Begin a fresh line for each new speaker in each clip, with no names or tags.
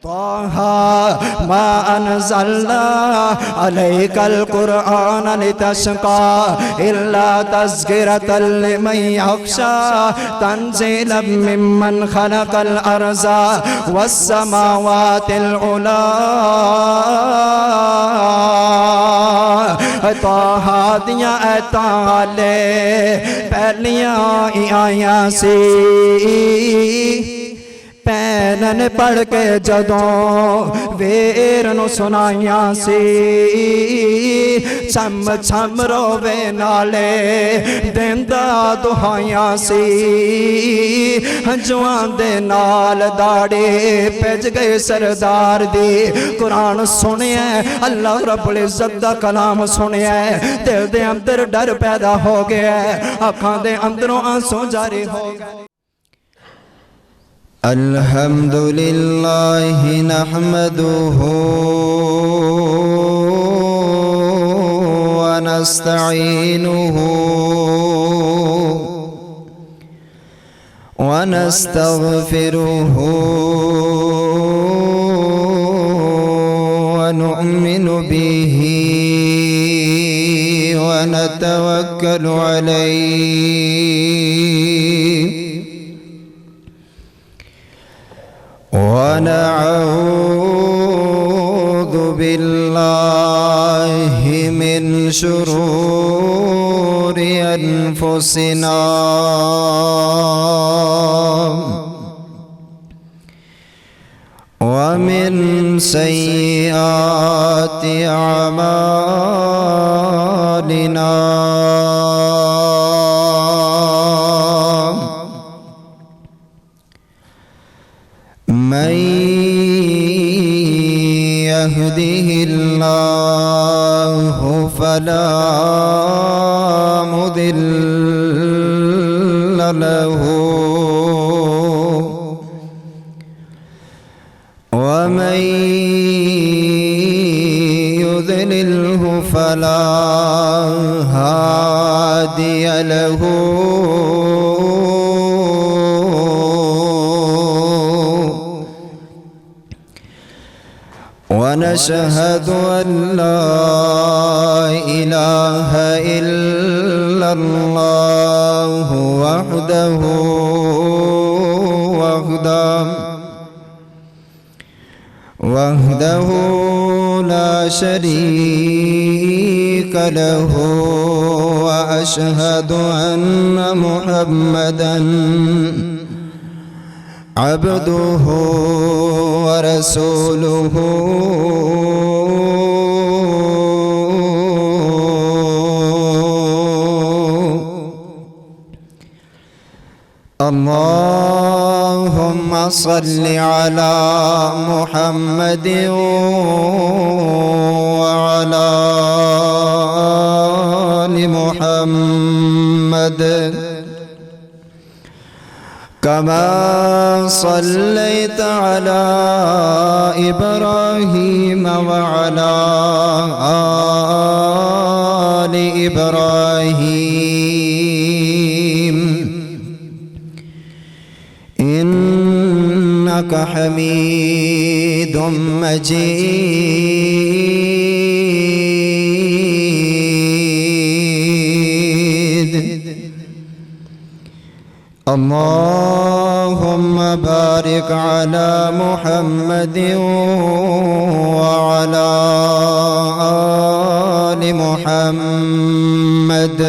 طه ما أنزلنا عليك القرآن لتشقى إلا تذكرة لمن يخشى تنزيلا ممن خلق الأرض والسماوات العلى طه دیاں ایتاں لے پہلیاں آیاں سی پینن پڑھ کے جدوں ویر نو سنائیاں سی چھم چھم روے نالے دیندا دہائیاں سی جوان دے نال داڑے پج گئے سردار دی قرآن سنیا اللہ رب العزت دا کلام سنیا دل دے اندر ڈر پیدا ہو گیا آنکھاں دے اندروں آنسو جاری ہو گئے
الحمد لله نحمده ونستعينه ونستغفره ونؤمن به ونتوكل عليه ونعوذ بالله من شرور أنفسنا ومن سيئات أعمالنا من يهده الله فلا مضل له ومن يضلله فلا هادي له ونشهد أن لا إله إلا الله وحده لا شريك له وأشهد أن محمدًا عبده ورسوله اللهم صل على محمد وعلى آل محمد كما صليت على إبراهيم وعلى آل إبراهيم إنك حميد مجيد اللهم بارك على محمد وعلى آل محمد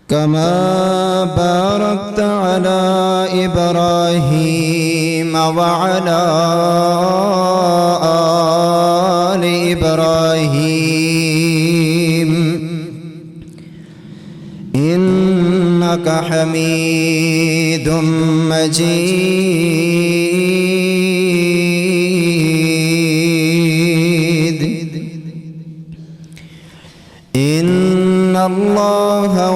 كما باركت على إبراهيم وعلى آل إبراهيم إنك حميد مجيد إن الله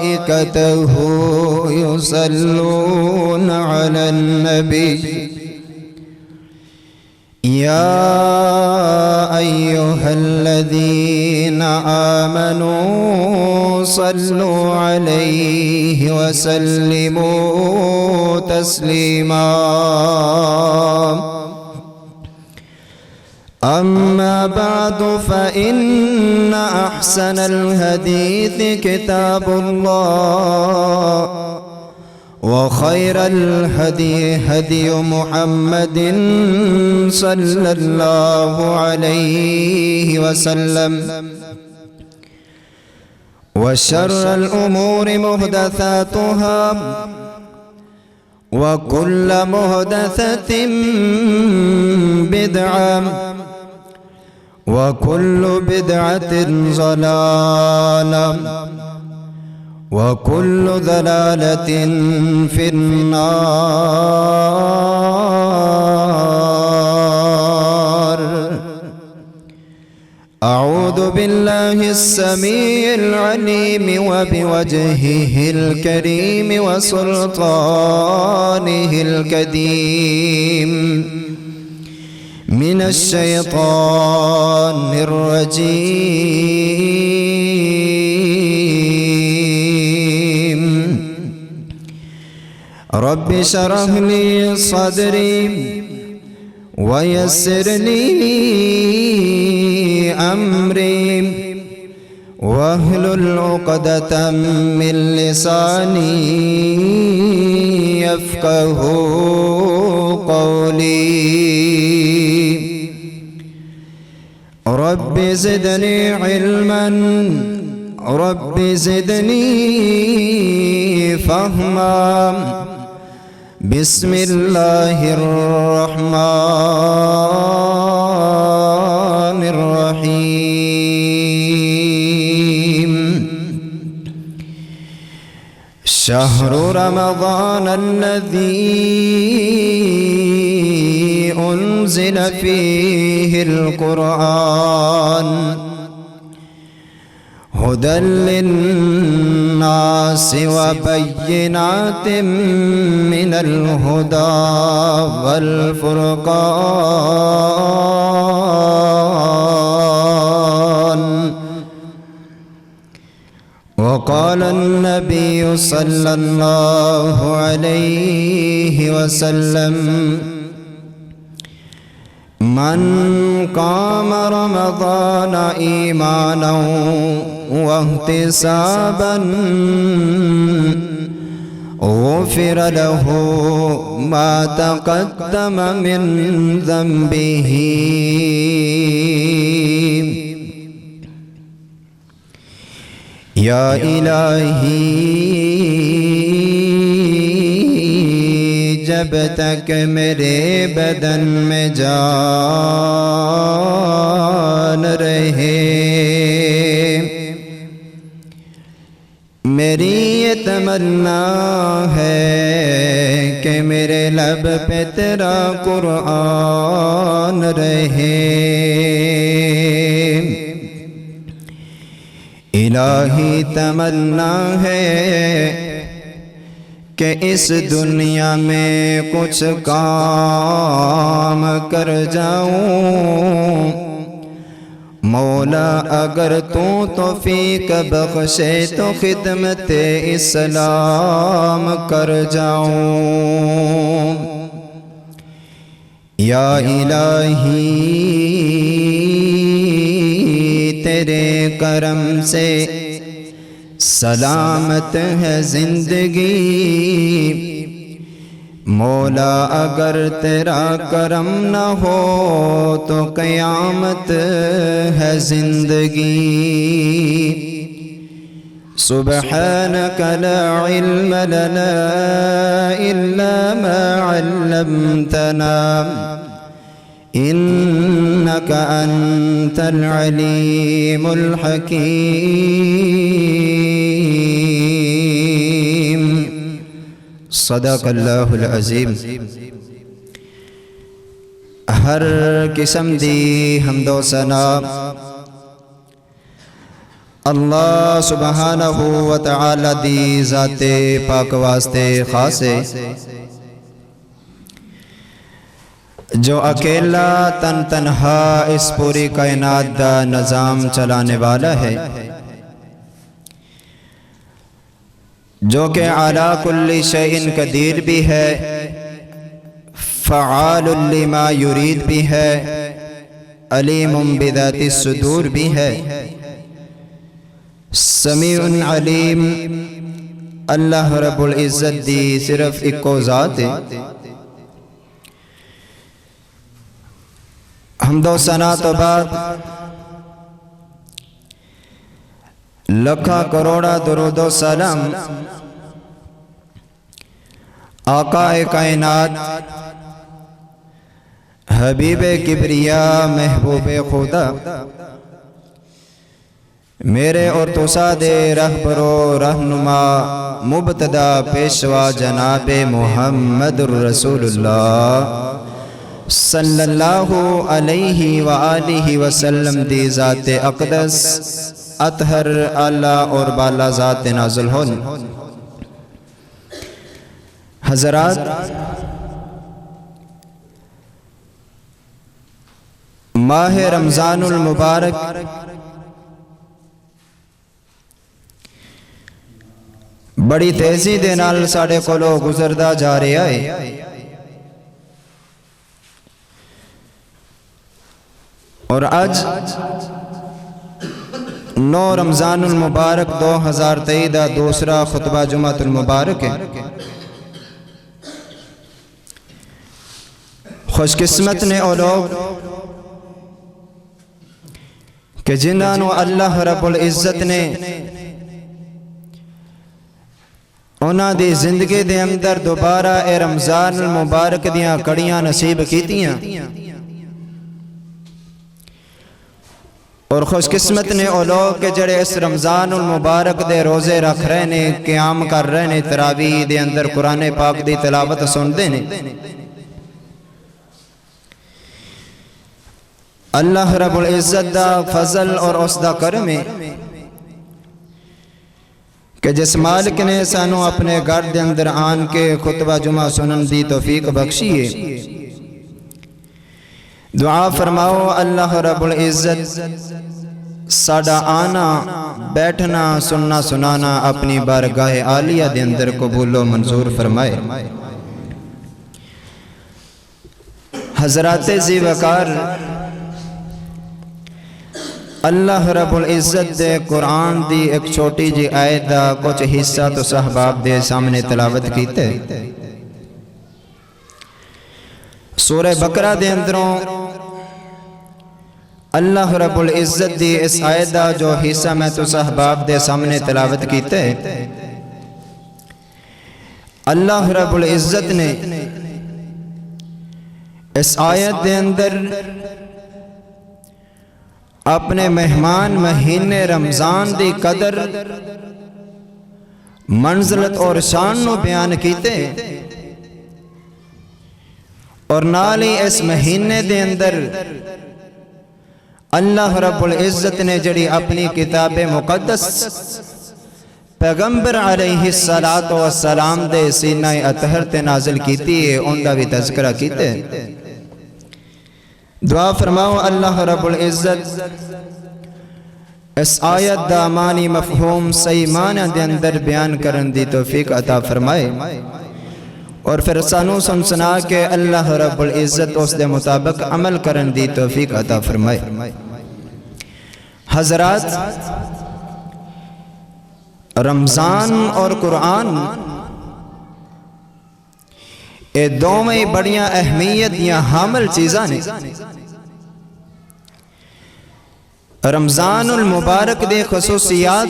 وملائكته يصلون على النبي يا أيها الذين آمنوا صلوا عليه وسلموا تسليما أما بعد فإن أحسن الحديث كتاب الله وخير الهدي هدي محمد صلى الله عليه وسلم وشر الأمور محدثاتها وكل محدثة بدعة وكل بدعة ضلالة وكل ضلالة في النار. أعوذ بالله السميع العليم وبوجهه الكريم وسلطانه القديم من الشيطان الرجيم. رب اشرح لي صدري ويسر لي أمري واحلل عقدة من لساني يفقه قولي. رب زدني علما رب زدني فهما. بسم الله الرحمن الرحيم. شهر رمضان الذي أنزل فيه القرآن هدى للناس وبينات من الهدى والفرقان. وقال النبي صلى الله عليه وسلم من قام رمضان إيمانا واحتسابا غفر له ما تقدم من ذنبه. یا الہی جب تک میرے بدن میں جان رہے میری یہ تمنا ہے کہ میرے لب پہ تیرا قرآن رہے. الہی تمنا ہے کہ اس دنیا میں کچھ کام کر جاؤں. مولا اگر تو توفیق بخشے تو خدمت اسلام کر جاؤں. یا الہی تیرے کرم سے سلامت ہے زندگی. مولا اگر تیرا کرم نہ ہو تو قیامت ہے زندگی. سبحانك لا علم لنا إلا ما علمتنا إنك أنت العليم الحكيم. صدق اللہ العظیم. ہر قسم دی حمد و ثنا اللہ سبحانہ و تعالی دی ذات پاک واسطے خاص ہے. جو اکیلا تن تنہا اس پوری کائنات دا نظام چلانے والا ہے، جو کہ اعلیٰ کل شیء قدیر بھی ہے، فعال لما یرید بھی ہے، علیم بذات الصدور بھی ہے، سمیع علیم۔ اللہ رب العزت دی صرف ایکو ذات ہے۔ حمد و ثنا تو بعد لکھا کروڑا درود و سلام آقا کائنات، حبیب کبریا، محبوب خدا، میرے اور توسا دے رہبر و رہنما مبتدا پیشوا جناب محمد رسول اللہ صلی اللہ علیہ وآلہ وسلم دی ذات اقدس اطہر اعلیٰ اور بالا ذات نازل ہون۔ حضرات، ماہ رمضان المبارک بڑی تیزی دے نال ساڑے کولو گزردا جا رہا ہے، اور آج 9 رمضان المبارک 2023 دا دوسرا خطبہ جمعۃ المبارک ہے۔ خوش قسمت نے او لوگ کہ جنہاں نو اللہ رب العزت نے انہاں دی زندگی دے اندر دوبارہ اے رمضان المبارک دیاں کڑیاں نصیب کیتیاں، اور خوش قسمت نے او لوگ کہ جڑے اس رمضان المبارک دے روزے رکھ رہے نے، قیام کر رہے نے، تراویح دے اندر قرآن پاک دی تلاوت سن دے نے۔ اللہ رب العزت دا فضل اور اس دا کرم ہے کہ جس مالک نے سانو اپنے گھر دے اندر آن کے خطبہ جمعہ سنن دی توفیق بخشی ہے۔ دعا فرماؤ اللہ رب العزت ساڑا آنا، بیٹھنا، سننا، سنانا اپنی بارگاہ عالیہ دے اندر قبول و منظور فرمائے۔ حضرات ذی وقار، اللہ رب العزت دے قرآن دی ایک چھوٹی جی آیت دا کچھ حصہ تو صحباب دے سامنے تلاوت کیتے۔ سورہ بقرہ دے اندروں اللہ رب العزت دی اس آیت دا جو حصہ میں تو صحباب دے سامنے تلاوت کیتے، اللہ رب العزت نے اس آیت دے اندر اپنے مہمان مہینے رمضان دی قدر، منزلت اور شان نو بیان کیتے، اور نالی اس مہینے دے اندر اللہ رب العزت نے جڑی اپنی کتاب مقدس پیغمبر علیہ السلام دے سینہ اطہر تے نازل کیتی ہے، ان دا بھی تذکرہ کیتے۔ دعا فرماؤ اللہ رب العزت اس آیت دا معنی مفہوم صحیح معنی دے اندر بیان کرن دی توفیق عطا فرمائے، اور پھر سانو سنا کے اللہ رب العزت اس دے مطابق عمل کرن دی توفیق عطا فرمائے۔ حضرات، رمضان اور قرآن اے دوویں بڑیاں اہمیت یا حامل چیزاں نے۔ رمضان المبارک دے خصوصیات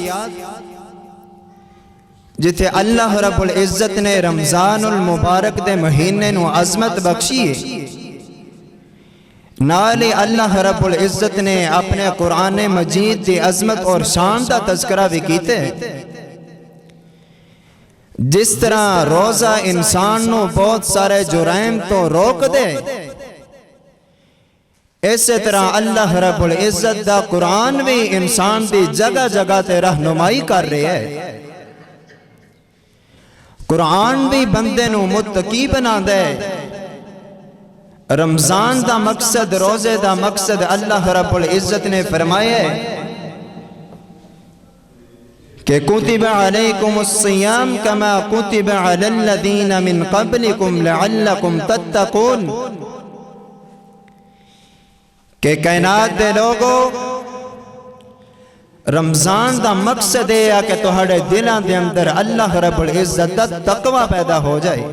جتے اللہ رب العزت نے رمضان المبارک دے مہینے نو عظمت بخشی ہے، نالے اللہ رب العزت نے اپنے قرآن مجید دی عظمت اور شان دا تذکرہ بھی کیتے۔ جس طرح روزہ انسان نو بہت سارے جرائم تو روک دے، اسی طرح اللہ رب العزت دا قرآن بھی انسان دی جگہ جگہ تے رہنمائی کر رہے ہے۔ قرآن بھی بندے نو متقی بنا دے، رمضان دا مقصد، روزے دا مقصد اللہ رب العزت نے فرمایا ہے کہ کتب علیکم الصیام کما کتب علی الذین من قبلکم لعلکم تتقون، کہ کائنات دے لوگو رمضان دا مقصد ہے کہ تہاڈے دلاں دے اندر اللہ رب العزت دا تقوی پیدا ہو جائے۔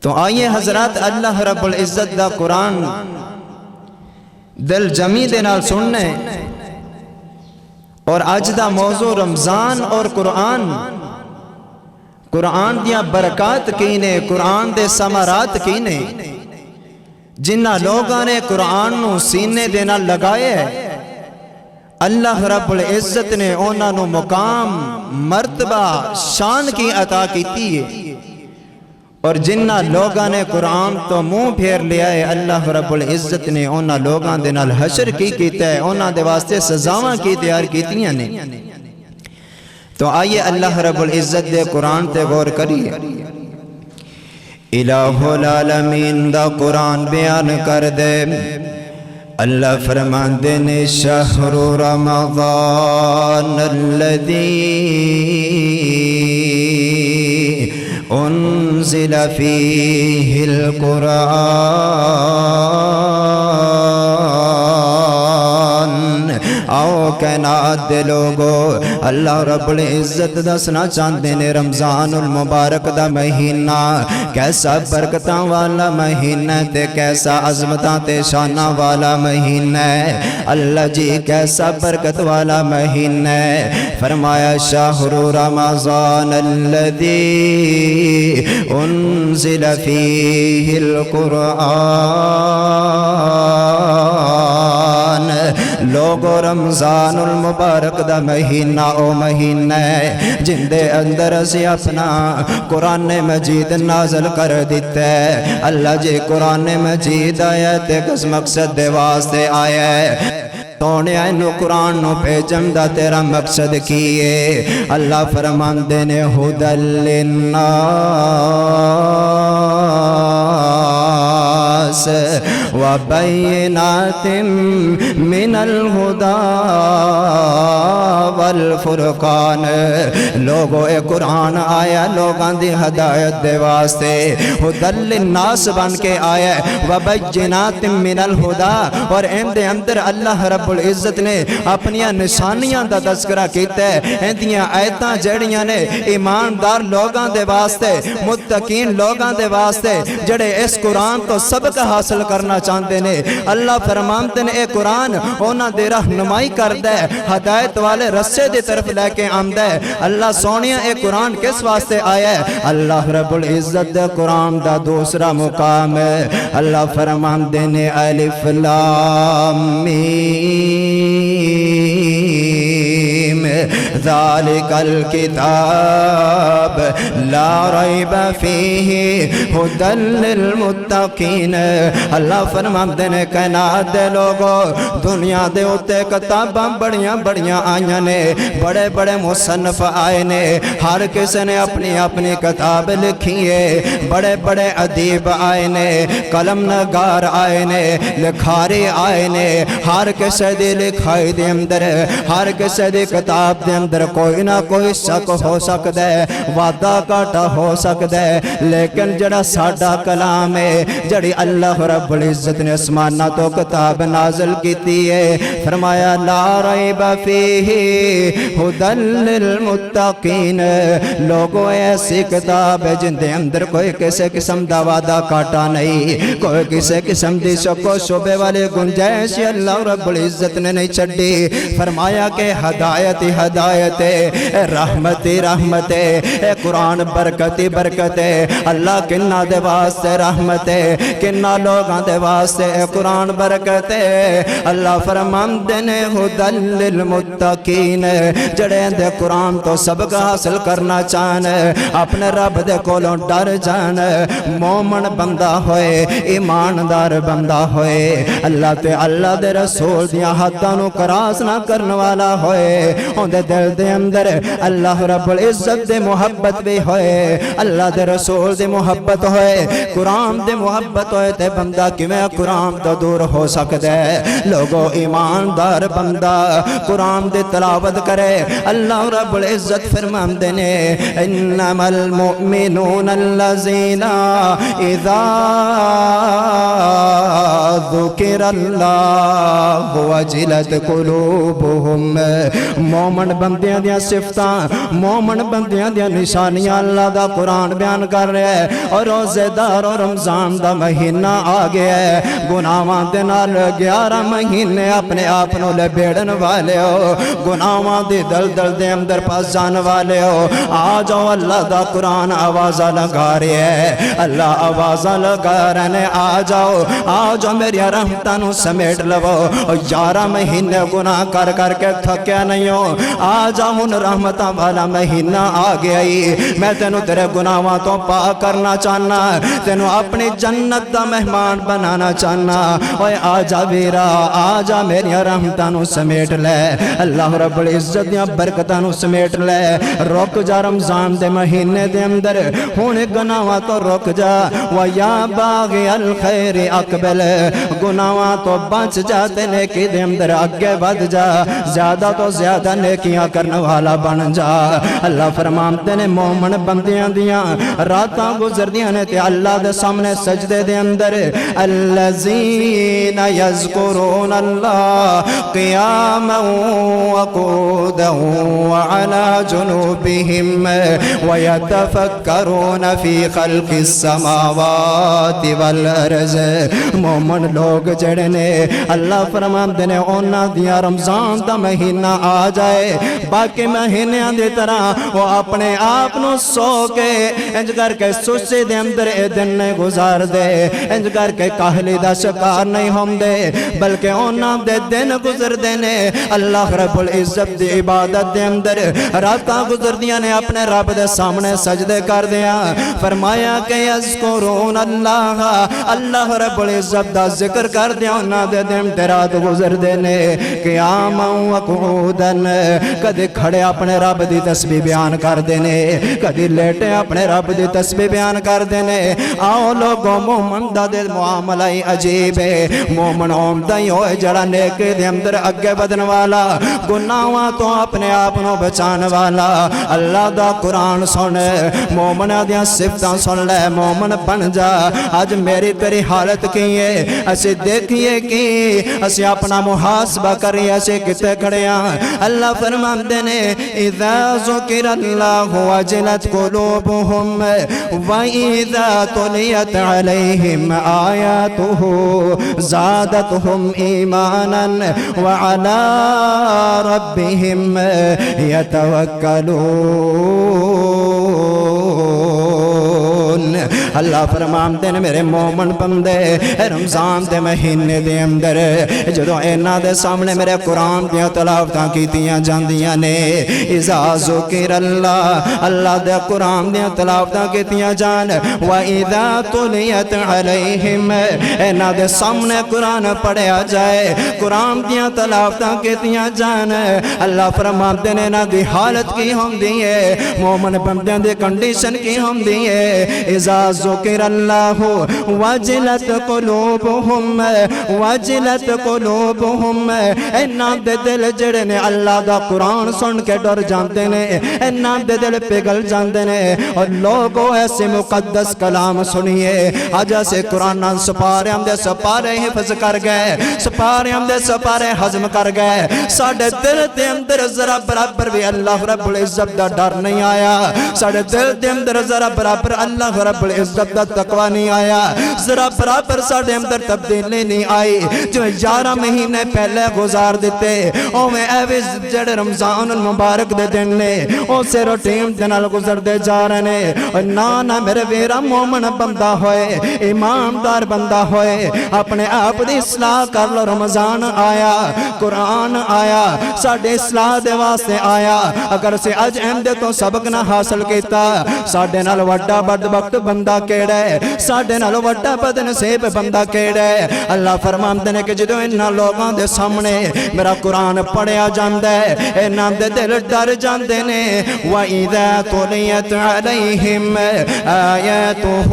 تو آئیے حضرات اللہ رب العزت دا قرآن دل جمی دے نال سننے، اور اج دا موضوع رمضان اور قرآن، قرآن دیا برکات کی نے، قرآن دے ثمرات کی نے، جنہ لوگاں نے قرآن نو سینے دے نال لگائے ہے، اللہ رب العزت نے انہاں نو مقام، مرتبہ، شان کی عطا کیتی ہے۔ اور جنہ لوگاں نے قرآن تو منہ پھیر لیا ہے، اللہ رب العزت نے انہاں لوگاں دے نال حشر کی کیتا ہے، انہاں دے واسطے سزاواں کی تیار کیتیاں نے۔ تو آئیے اللہ رب العزت دے قرآن تے غور کریے۔ الہ العالمین دا قرآن بیان کر دے، اللہ فرماندے نے شہر رمضان الذی انزل فیہ القرآن۔ آؤ کائنات دے لوگو، اللہ رب العزت دسنا چاہتے نے رمضان المبارک دا مہینہ کیسا برکتاں والا مہینہ تے کیسا عظمتاں تے شاناں والا مہینہ ہے۔ اللہ جی کیسا برکت والا مہینہ ہے۔ فرمایا شہر رمضان الذی انزل فیہ القرآن۔ لوگو رمضان المبارک دا مہینہ او مہینہ ہے جن دے اندر اسی اپنا قرآن مجید نازل کر دیتا ہے۔ اللہ جی قرآن مجید آیا تے کس مقصد دے واسطے آیا ہے، تونے اینو قرآن نو بھیجن دا تیرا مقصد کیے۔ اللہ فرماندے نے ہدی للناس وبینات من الہدی والفرقان۔ لوگو اے قرآن آیا لوگاں دی ہدایت دے واسطے، ہدی للناس بن کے آیا وبینات من الہدی، اور ان دے اندر اللہ رب العزت نے اپنیاں نشانیاں دا تذکرہ کیتا ہے۔ اندیاں آیتاں جڑیاں نے ایماندار لوگاں دے واسطے، متقین لوگاں دے واسطے جڑے اس قرآن تو سبق حاصل کرنا چاہتے نے۔ اللہ فرماندے نے اے قرآن انہاں دے رہنمائی کردا ہے، ہدایت والے رسے دی طرف لے کے آندا ہے۔ اللہ سونیا اے قرآن کس واسطے آیا ہے؟ اللہ رب العزت دے قرآن دا دوسرا مقام ہے۔ اللہ فرماندے نے الف لام میم ذالک الکتاب لا ریب فیہ ہدی للمتقین۔ اللہ فرماندے نے کائنات دے لوگو دنیا دے اتے کتاباں بڑیاں بڑیاں آئیاں نے، بڑے بڑے مصنف آئے نے، ہر کسی نے اپنی اپنی کتاب لکھی ہے۔ بڑے بڑے ادیب آئے نے، قلم نگار آئے نے، لکھاری آئے نے، ہر کسی دی لکھائی دے اندر، ہر کسی دی کتاب دے اندر کوئی نہ کوئی شک ہو سکتا ہے، وعدہ کاٹا ہو سکتا ہے، لیکن جڑا ساڈا کلام ہے، جڑی اللہ رب العزت نے اسمانہ تو کتاب نازل کیتی ہے، فرمایا لا ریب فیہ ہدی للمتقین۔ لوگو ایسی کتاب ہے جن دے اندر کوئی کسی قسم دا وعدہ کاٹا نہیں، کوئی کسی قسم دی شک و شبے والے گنجائش اللہ رب العزت نے نہیں چھڑی۔ فرمایا کہ ہدایت ہدایت ہے، رحمت رحمت ہے، اے قرآن برکت برکت ہے۔ اللہ کنہ دے واسطے رحمت ہے، کنہ لوگاں دے واسطے اے قرآن برکت ہے۔ اللہ فرماندے نے ہدی للمتقین، جڑے دے قرآن تو سبق حاصل کرنا چاہن، اپنے رب دے کولوں ڈر جان، مومن بندہ ہوئے، ایماندار بندہ ہوئے، اللہ تے اللہ دے رسول دیاں حداں نو کراس نہ کرن والا ہوئے، اون
دے دل دے اندر اللہ رب العزت دے محبت بھی ہوئے، اللہ دے رسول دے محبت ہوئے، قرآن دے محبت ہوئے، تے بندہ کیویں قرآن تو دور ہو سکتا ہے؟ لوگو ایماندار بندہ قرآن دے تلاوت کرے، اللہ رب العزت فرماندے نے انما المؤمنون الذین اذا ذکر اللہ وجلت قلوبہم، مومن بندیاں دیا صفتاں، مومن بندیاں دیا نشانیاں اللہ دا قرآن بیان کر رہے ہیں۔ اور روزے دار اور رمضان دا مہینہ آ گیا ہے، گناہاں دے نال 11 مہینے اپنے آپنوں لبیڑن والے ہو، گناہاں دی دل دے اندر پاس جان والے ہو، آ جاؤ اللہ دا قرآن آوازہ لگا رہے ہیں، اللہ آوازہ لگا رہے ہیں، آ جاؤ میری رحمتاں نو سمیٹ لو، 11 مہینے گناہ کر کر کے تھکیا نہیں ہو، آ جاؤ ان رحمتاں والا مہینہ آ گیا ہی، میں تینوں تیرے گناہاں تو پاک کرنا چاہنا، تینوں اپنی جنت دا مہمان بنانا چاہنا، اوے آ جا ویرا، آ جا میری رحمتاں نو سمیٹ لے، اللہ رب العزت دیاں برکتاں نو سمیٹ لے، رک جا رمضان دے مہینے دے اندر، ہن گناہاں تو رک جا، وَيَا بَاغِيَ الْخَيْرِ اقبل، گناہاں تو بچ جاتے، نیکی دے اندر آگے بڑھ جا، زیادہ تو زیادہ نیکیاں کرنے والا بن جا۔ اللہ فرماتے نے مومن بندیاں دیاں راتاں گزر دیاں نے تے اللہ دے سامنے سجدے دے اندر، الذین یذکرون اللہ قیاما وقودا وعلی جنوبہم ویتفکرون فی خلق السماوات والارض، مومن لوگ جڑے نے اللہ فرماندے نے اونا دیا رمضان دا مہینہ آ جائے، باقی مہینیاں دی طرح وہ اپنے آپ نو سو کے انج کر کے سستی دے اندر اے دن نہیں گزار دے، انج کر کے کاہلی دا شکار نہیں ہم دے، بلکہ اونا دے دن گزر دے نے اللہ رب العزت دی عبادت دے اندر، راتاں گزر دیا نے اپنے رب دے سامنے سجدے کر دیا، فرمایا کہ یذکرون اللہ، اللہ رب العزت دا ذکر کر دیا، اونا دے دن تے رات گزر دے نے قیاما وقعودن، کدی کھڑے اپنے رب دی تسبیح بیان کر دینے، کدی لیٹے اپنے رب دی تسبیح بیان کر دینے۔ آؤ لوگوں مومن دا دل معاملہ ہی عجیب ہے، مومن عمدہ ہی ہوئے جڑا نیکی دے اندر اگے بدن والا، گناہاں تو اپنے آپنوں بچان والا، اللہ دا قرآن سن، مومن دیاں صفتاں سن لے، مومن بن جا۔ آج میری تیری حالت کی ہے، اسے دیکھئے کی، اسے اپنا محاسبہ کریے، اسے کتے کھڑے ہیں۔ اللہ فرماندے نے اذا ذکر اللہ وجلت قلوبہم وَإِذَا تُلِيَتْ عَلَيْهِمْ آیاتہ زادتہم ایمانا وعلی ربہم یتوکلون۔ اللہ فرماندے نے میرے مومن بندے رمضان دے مہینے دے اندر جدوں اینا دے سامنے میرے قرآن دیاں تلاوتاں کیتیاں جاندیاں نے، اذا ذکر اللہ، اللہ دے قرآن دیاں تلاوتاں کیتیاں جان، وَإِذَا تُلِيَتْ عَلَيْهِمْ، اینا دے سامنے قرآن پڑھیا جائے، قرآن دیاں تلاوتاں کیتیاں جان، اللہ فرماندے نے نا دی حالت کی ہم دیئے، مومن بندیاں دے کنڈیشن کی ہم دیئے، اذا ذکر اللہ وجلت قلوبہم وجلت قلوبہم، اینا دے دل جڑے نے اللہ دا قرآن سن کے ڈر جاندے نے، اینا دے دل پگل جاندے نے، اور لوگوں ایسے مقدس کلام سنیے، آج ایسے قرآن سپارے ہم دے سپارے حفظ کر گئے، سپارے ہم دے سپارے حضم کر گئے، ساڑھے دل دے اندر ذرا برابر بھی اللہ رب العزت دا ڈر نہیں آیا، ساڑھے دل دے اندر ذرا برابر اللہ رب العزت دا تقوی نہیں آیا، ذرا برابر ساڑھے اندر تبدیلی نہیں آئی، جو 11 مہینے پہلے گزار دیتے، او میں ایوز جڑ رمضان المبارک دے دن نے، او سے روٹیم دنال گزر دے جا رہے نے، اور نانا میرے ویرا مومن بندہ ہوئے، ایماندار بندہ ہوئے، اپنے آپ دی اصلاح کر لو، رمضان آیا، قرآن آیا، ساڑھے اصلاح دے واسطے آیا، اگر سے اج احمد تو سبق نہ حاصل کیتا، ساڑھے نال وڈا بدبخت بندہ کیڑے، ساڑھے نال وڈا بدنصیب بندہ کیڑے۔ اللہ فرماندے نے کہ جدوں انہاں لوگاں دے سامنے میرا قرآن پڑھیا جاندے، انہاں دے دل ڈر جاندے نے وَإِذَا تُلِيَتْ عَلَيْهِمْ آيَاتُهُ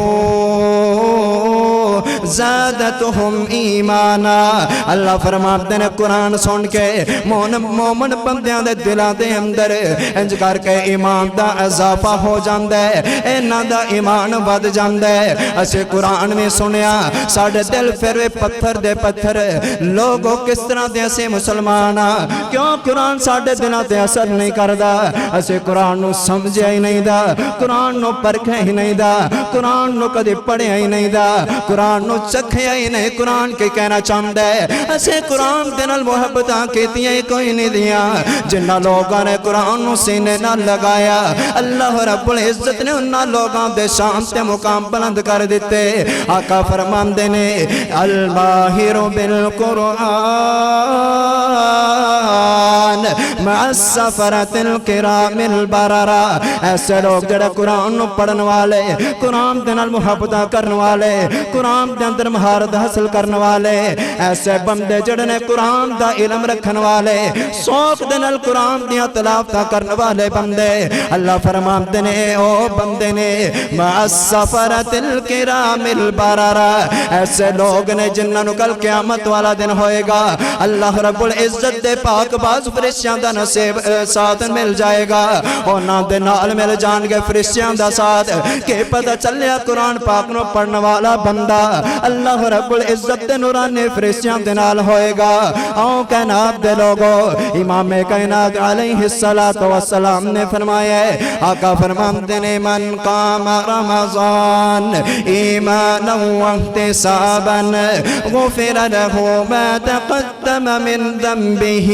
زادتهم ایمانا اللہ فرماتے ہیں قرآن سن کے مومن بندیاں دے دلاں دے اندر انج کر کے ایمان دا اضافہ ہو جاندہ ہے انہاں دا ایمان ود جاندہ ہے اسے قرآن میں سنیا ساڑھے دل پھر پتھر دے پتھر لوگوں کس طرح دے اسے مسلمانا کیوں قرآن ساڑھے دلاں دے اثر نہیں کردہ اسے قرآن نو سمجھے ہی نہیں دا قرآن نو پرکھے ہی نہیں دا قرآن نو کدی پڑھے ہی نہیں دا قرآن نو چکھے ہی نہیں قرآن کے کہنا چاہتا ہے اسے قرآن دنال محبتاں کیتی ہیں کوئی نہیں دیا جنہ لوگاں نے قرآن نو سینے نہ لگایا اللہ رب العزت نے انہا لوگاں دے شان تے مقام بلند کر دیتے آقا فرمان دینے الماہر بالقرآن مع السفرت الکرام البررہ ایسے لوگ جڑے قرآن نو پڑھن والے قرآن دنال محبتاں کرن والے قرآن دے اندر مہارت حاصل کرنے والے ایسے بندے جڑے نے قرآن دا علم رکھن والے سوک دنال قرآن دیا تلاوتہ کرنے والے بندے اللہ فرماتے نے او بندے نے مع السفرت الکرام البررہ ایسے لوگ نے جنہاں نو کل قیامت والا دن ہوئے گا اللہ رب العزت دے پاک باز فرشتیاں دا نصیب ساتھ مل جائے گا اونا دے نال مل جان گے فرشتیاں دا ساتھ کہ پتہ چلیا قرآن پاک نو پڑھنے والا بندہ اللہ رب العزت دے نورانے فرشتیاں دے نال ہوئے گا آؤ کائنات دے لوگو امام کائنات علیہ السلام نے فرمایا ہے آقا فرماتے نے من قام رمضان ایمانا واحتسابا غفر له ما تقدم من ذنبه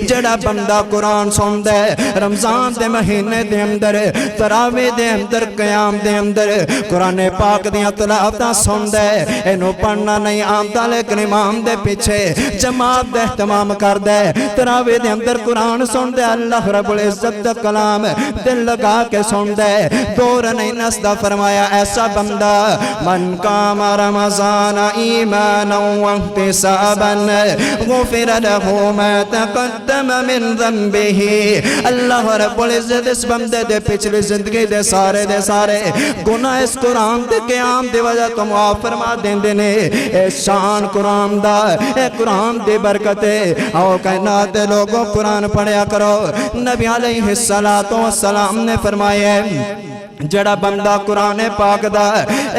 جڑا بندہ قرآن سن دے رمضان دے مہینے دے اندر تراوی دے اندر قیام دے اندر قرآن پاک دیاں تلاوتاں سن دے انہوں پڑھنا نہیں آمتا لیکن امام دے پیچھے جماعت دے اہتمام کر دے تراوی دے اندر قرآن سن دے اللہ رب العزت دا کلام دل لگا کے سن دے دور نہیں نسدہ فرمایا ایسا بندہ من قام رمضان ایمانا واحتسابا غفر له ما تقدم من ذنبه اللہ رب العزت اس بندے دے پچھلی زندگی دے سارے گناہ اس قرآن دے قیام دے وجہ تو معاف فرما دیں دینے اے شان قرآن دا اے قرآن دے برکتے آؤ کائنات دے لوگوں قرآن پڑھیا کرو نبی علیہ السلام نے فرمایا جڑا بندہ قرآن پاک دا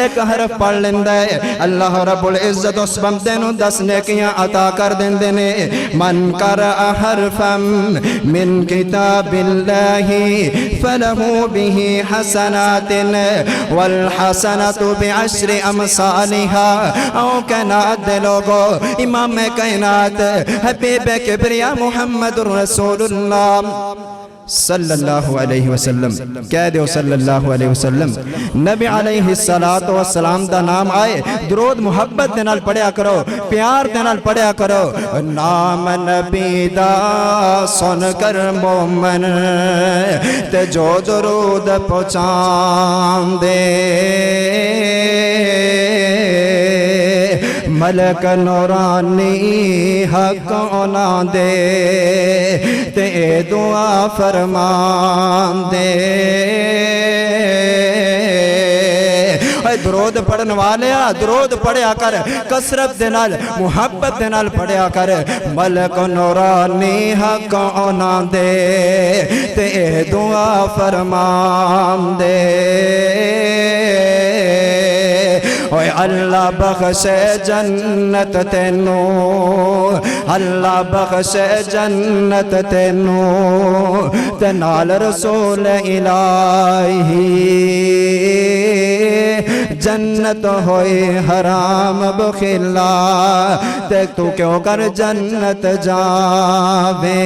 ایک حرف پڑھ لیندہ ہے اللہ رب العزت اس بندے نو 10 نیکیاں عطا کر دیندے نے من قرأ حرفا من کتاب اللہ فلہ به حسنات والحسنت بعشر امثالها او کائنات دے لوگو امام کائنات حبیب کبریا محمد رسول اللہ صلی اللہ علیہ وسلم کہہ دیو صلی اللہ علیہ وسلم نبی علیہ السلام دا نام آئے درود محبت دینال پڑھیا کرو پیار دینال پڑھیا کرو نام نبی دا سن کر مومن تے جو درود پہنچان دے ملک نورانی حق اونا دے تے دعا فرمان دے درود پڑھن والے درود پڑھیا کر کسرت دنال محبت دنال پڑھیا کر ملک نورانی حق اونا دے تے دعا فرمان دے اوے اللہ بخشے جنت تینو اللہ بخشے جنت تینو تنال رسول الہی جنت ہوئی حرام بخلا تے تو کیوں کر جنت جاوے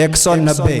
190।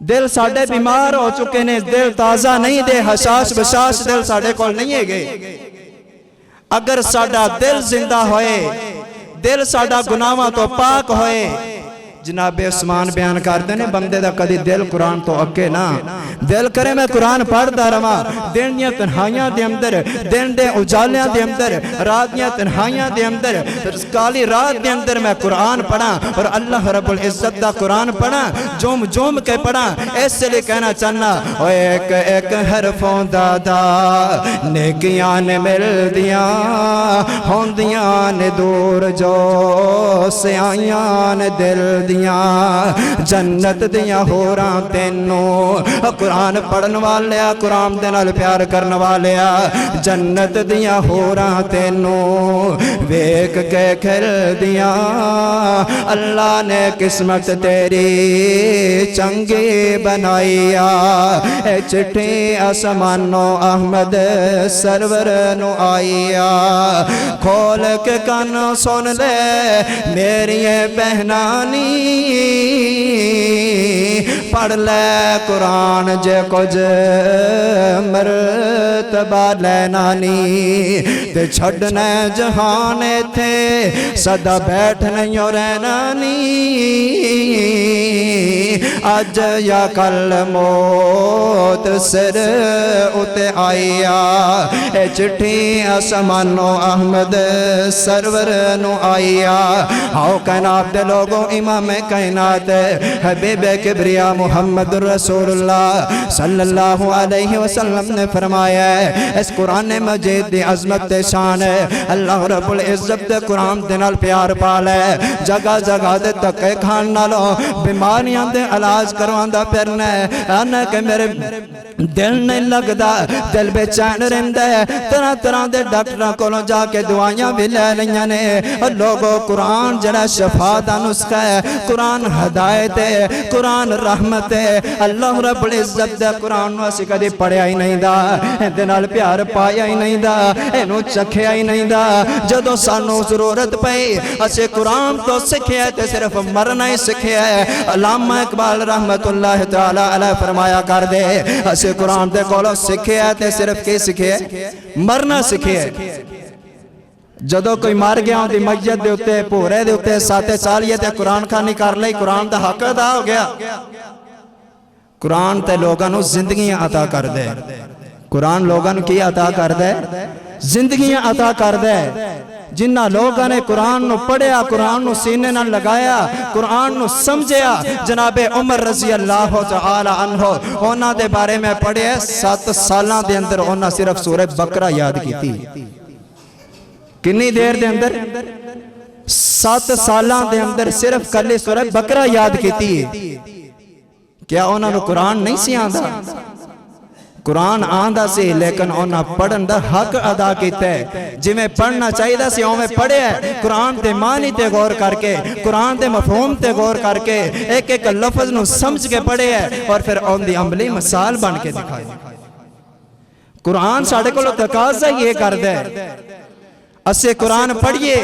دل ساڈے بیمار ہو چکے نے، دل تازہ نہیں دے، حساس بساس دل ساڈے کول نہیں ہے گے۔ اگر ساڈا دل زندہ ہوئے، دل ساڈا گناہاں تو پاک ہوئے، جناب عثمان بیان کرتے ہیں بندے دا کدی دل قرآن تو اکے نا، دل کرے میں قرآن پڑھدا رہواں، دن دیاں تنہائیاں دے اندر، دن دے اجالیاں دے اندر، رات دیاں تنہائیاں دے اندر، کالی رات دے اندر میں قرآن پڑھاں اور اللہ رب العزت دا قرآن پڑھاں، جوم جوم کے پڑھاں۔ اس لئے کہنا چاہنا او ایک ایک حرفوں دادا نیکیاں نے مل دیاں ہوندیاں نے دور جو سیائیاں نے دل دیاں جنت دیاں ہوراں تینوں قرآن پڑھن والیا قرآن دے نال پیار کرن والیا جنت دیاں ہوراں تینوں ویک کے کھل دیاں اللہ نے قسمت تیری چنگی بنائیا اے چٹھی آسمانوں احمد سرور نو آئیا کھول کے کان سن لے میری بہنانی پڑھ لے قرآن جے کچھ مرتبہ لینانی تے چھڑنے جہانے تھے صدا بیٹھنے یوں رہنانی آج یا کل موت سر اتے آئیا اے چٹھی آسمانوں احمد سرور نو آئیا آؤ کائنات دے لوگوں امام کائنات حبیب کبریا محمد رسول اللہ صلی اللہ علیہ وسلم نے فرمایا ہے اس قرآن مجید دی عظمت شان ہے اللہ رب العزت دے قرآن دے نال پیار پال ہے جگہ جگہ دے تکے کھان نالوں بیماریاں دے علاج کرواندہ پھرنا ہے آنا کہ میرے دل نہیں لگدا دل بے چین رہندہ ہے طرح طرح دے ڈاکٹروں کولوں جا کے دعائیاں بھی لے لیاں نے اور لوگوں قرآن جڑا شفا دا نسخہ ہے قرآن ہدایت ہے قرآن رحمت ہے اللہ رب العزت دے قرآن نو اسی کدی پڑھیا ہی نہیں دا دے نال پیار پایا ہی نہیں دا اینو چکھیا ہی نہیں دا جدوں سانو ضرورت پئی اسی قرآن تو سکھیا تے صرف مرنا ہی سکھیا ہے علامہ اقبال رحمت اللہ تعالی علیہ فرمایا کر دے اسی قرآن دے کولوں سکھیا تے صرف کی سکھیا مرنا سکھیا جدو کوئی مار گیا ہوں دی میت دے اتے پورے دے اتے ساتے سالیے تے قرآن خانی کر لئی قرآن دا حق ادا ہو گیا قرآن تے لوگانو زندگیاں عطا کر دے قرآن لوگان کی عطا کر دے زندگیاں عطا کر دے جنہ لوگاں نے قرآن نو پڑھیا قرآن نو سینے نہ لگایا قرآن نو سمجھیا جناب عمر رضی اللہ تعالی عنہ اونا دے بارے میں پڑھے 7 سالاں دے اندر اونا صرف سورہ بقرہ یاد کی تھی کنی دیر دے اندر 7 سالاں دے اندر صرف کلی سورہ بقرہ یاد کی تھی کیا اونا نو قرآن نہیں سی آندھا قرآن آندھا سی لیکن اونا پڑھن دا حق ادا کیتا ہے جی میں پڑھنا چاہیے دا سی او میں پڑھے ہے قرآن تے معنی تے غور کر کے قرآن تے مفہوم تے غور کر کے ایک ایک لفظ نو سمجھ کے پڑھے ہے اور پھر اون دی عملی مثال بن کے دکھائے قرآن ساڑھے کو لو تقاضا یہ کر دے اسے قرآن پڑھئے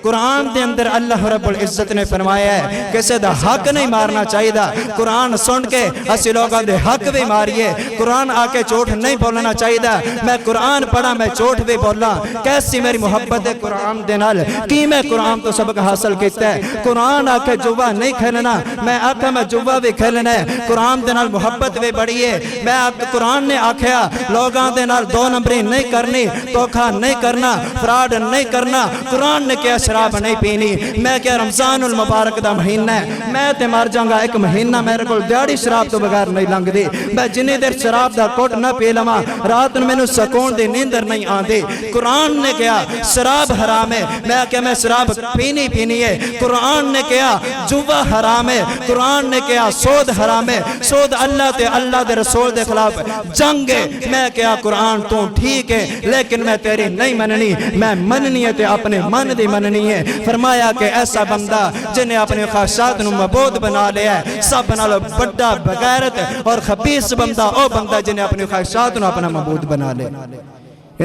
قرآن دے اندر اللہ رب العزت نے فرمایا ہے کسے دا حق نہیں مارنا چاہیے دا قرآن سن کے اسی لوگاں دے حق بھی ماریے قرآن آکے چوٹ نہیں بولنا چاہیے دا میں قرآن پڑھا میں چوٹ بھی بولا کیسی میری محبت ہے قرآن دے نال کی میں قرآن تو سبق حاصل کیتا ہے قرآن آکے جوہ نہیں کھیلنا میں آکے میں جوہ بھی کھیلنا ہے قرآن دے نال محبت بھی بڑی ہے میں قرآن نے آکھیا لوگاں دے نال 2 نمبری نہیں کرنی توکھا نہیں کرنا فراڈ نہیں کرنا قرآن نے کیا شراب نہیں پینی میں کیا رمضان المبارک دا مہینہ ہے میں تے مر جاؤں گا ایک مہینہ میرے کو دیاڑی شراب تو بغیر نہیں لنگ دی میں جنہی دیر شراب دا کوٹ نہ پی لما رات میں نے سکون دی نیندر نہیں آن دی قرآن نے کیا شراب حرام ہے میں کیا میں شراب پینی ہے قرآن نے کیا جوہ حرام ہے قرآن نے کیا سود حرام ہے سود اللہ دے رسول دے خلاف جنگ ہے میں کیا قرآن تو ٹھیک ہے لیکن میں تیری نہیں مننی میں مننی ہے تے اپنے من دی مننی ہے فرمایا کہ ایسا بندہ جنہیں اپنے خواہشات نو معبود بنا لیا ہے سب نالو بڑا بغیرت اور خبیث بندہ او بندہ جنہیں اپنے خواہشات نو اپنا معبود بنا لے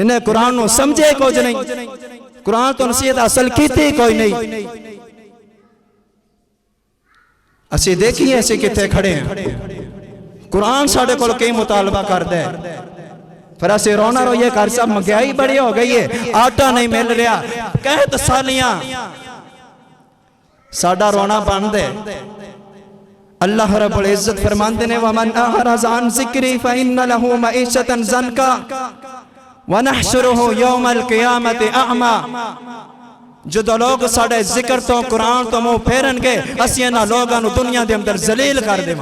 انہیں قرآن نو سمجھے کوئی نہیں قرآن تو نصیحت اصل کیتی کوئی نہیں اسی دیکھئے ایسے کتے کھڑے ہیں قرآن ساڑے کو کئی مطالبہ کر دے پھر اسے رونا روئیے کر صاحب مہنگائی بڑی ہو گئی ہے آٹا نہیں مل رہا کہت سالیاں ساڑا رونا بند ہے اللہ رب العزت فرماندے نے وَمَنْ أَعْرَضَ عَنْ ذِكْرِي فَإِنَّ لَهُ مَعِيشَةً ضَنْكَ وَنَحْشُرُهُ يَوْمَ الْقِيَامَةِ أَعْمَى جدو لوگ ساڑے ذکر تو قرآن تو منہ پھیرن گے اسی انہا لوگاں نو دنیا دے اندر ذلیل کر دے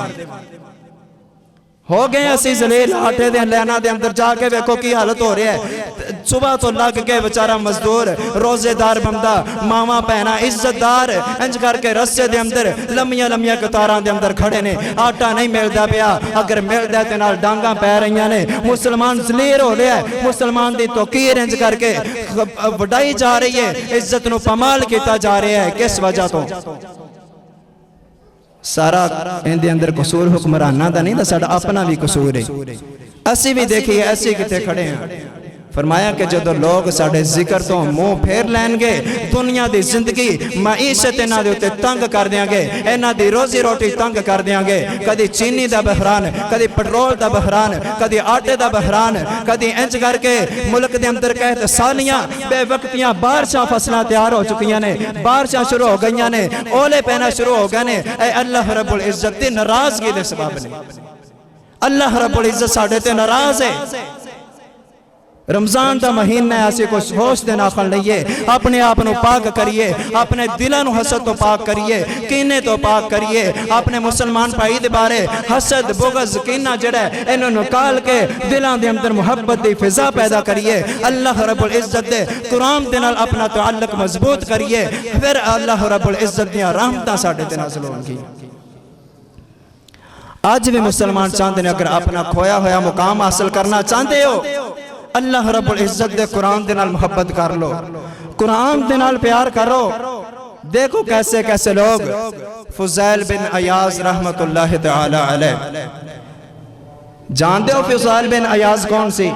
ہو گئے اسی ذلیل آٹے دے لینا دے اندر جا کے ویکو کی حالت ہو رہی ہے صبح تو لگ کے بچارہ مزدور روزے دار بندہ ماما پہنا عزت دار انج کر کے رسے دے اندر لمیاں لمیاں کتاراں دے اندر کھڑے نے آٹا نہیں ملدا پیا اگر ملدا تے نال ڈانگاں پہ رہیاں نے مسلمان ذلیل ہو رہا ہے مسلمان دی توقیر انج کر کے وڈائی جا رہی ہے عزت نو پامال کیتا جا رہا ہے کس وجہ تو سارا ان دے اندر قصور حکمرانہ دا نہیں دا ساڑا اپنا بھی قصور ہے اسی بھی دیکھئے ایسی کتے کھڑے ہیں فرمایا کہ جدو لوگ ساڑے ذکر تو منہ پھیر لین گے دنیا دی زندگی معیشت انہاں دے ہوتے تنگ کر دیاں گے انہاں دی روزی روٹی تنگ کر دیاں گے کدی چینی دا بحران کدی پٹرول دا بحران کدی آٹے دا بحران کدی انج کر کے ملک دے اندر کہتے سالیاں بے وقتیاں بارشاں فصلہ تیار ہو چکیاں نے بارشاں شروع ہو گئیاں نے اولے پہنا شروع ہو گئے نے اے اللہ رب العزت دی ناراضگی دے سبب نے اللہ رب العزت ساڑے تے ناراض ہے رمضان دا مہینہ ایسے کو ہوش دے ناخن لئیے اپنے آپنو پاک کریے اپنے دلانو حسد تو پاک کریے کینے تو پاک کریے اپنے مسلمان پائی دے بارے حسد بغض کینہ جڑے انہوں نکال کے دلان دے اندر محبت دی فضا پیدا کریے اللہ رب العزت دے قرآن دے نال اپنا تعلق مضبوط کریے پھر اللہ رب العزت دیا رحمتہ ساڑھے دے نازل ہوں گی آج بھی مسلمان چاندے نے اگر اپنا کھویا ہویا مقام حاصل کرنا چاندے ہو اللہ رب العزت دے قرآن دے نال محبت کر لو قرآن دے نال پیار کرو دیکھو کیسے کیسے لوگ فضیل بن عیاض رحمت اللہ تعالی علیہ جان دے ہو فضیل بن عیاض کون سی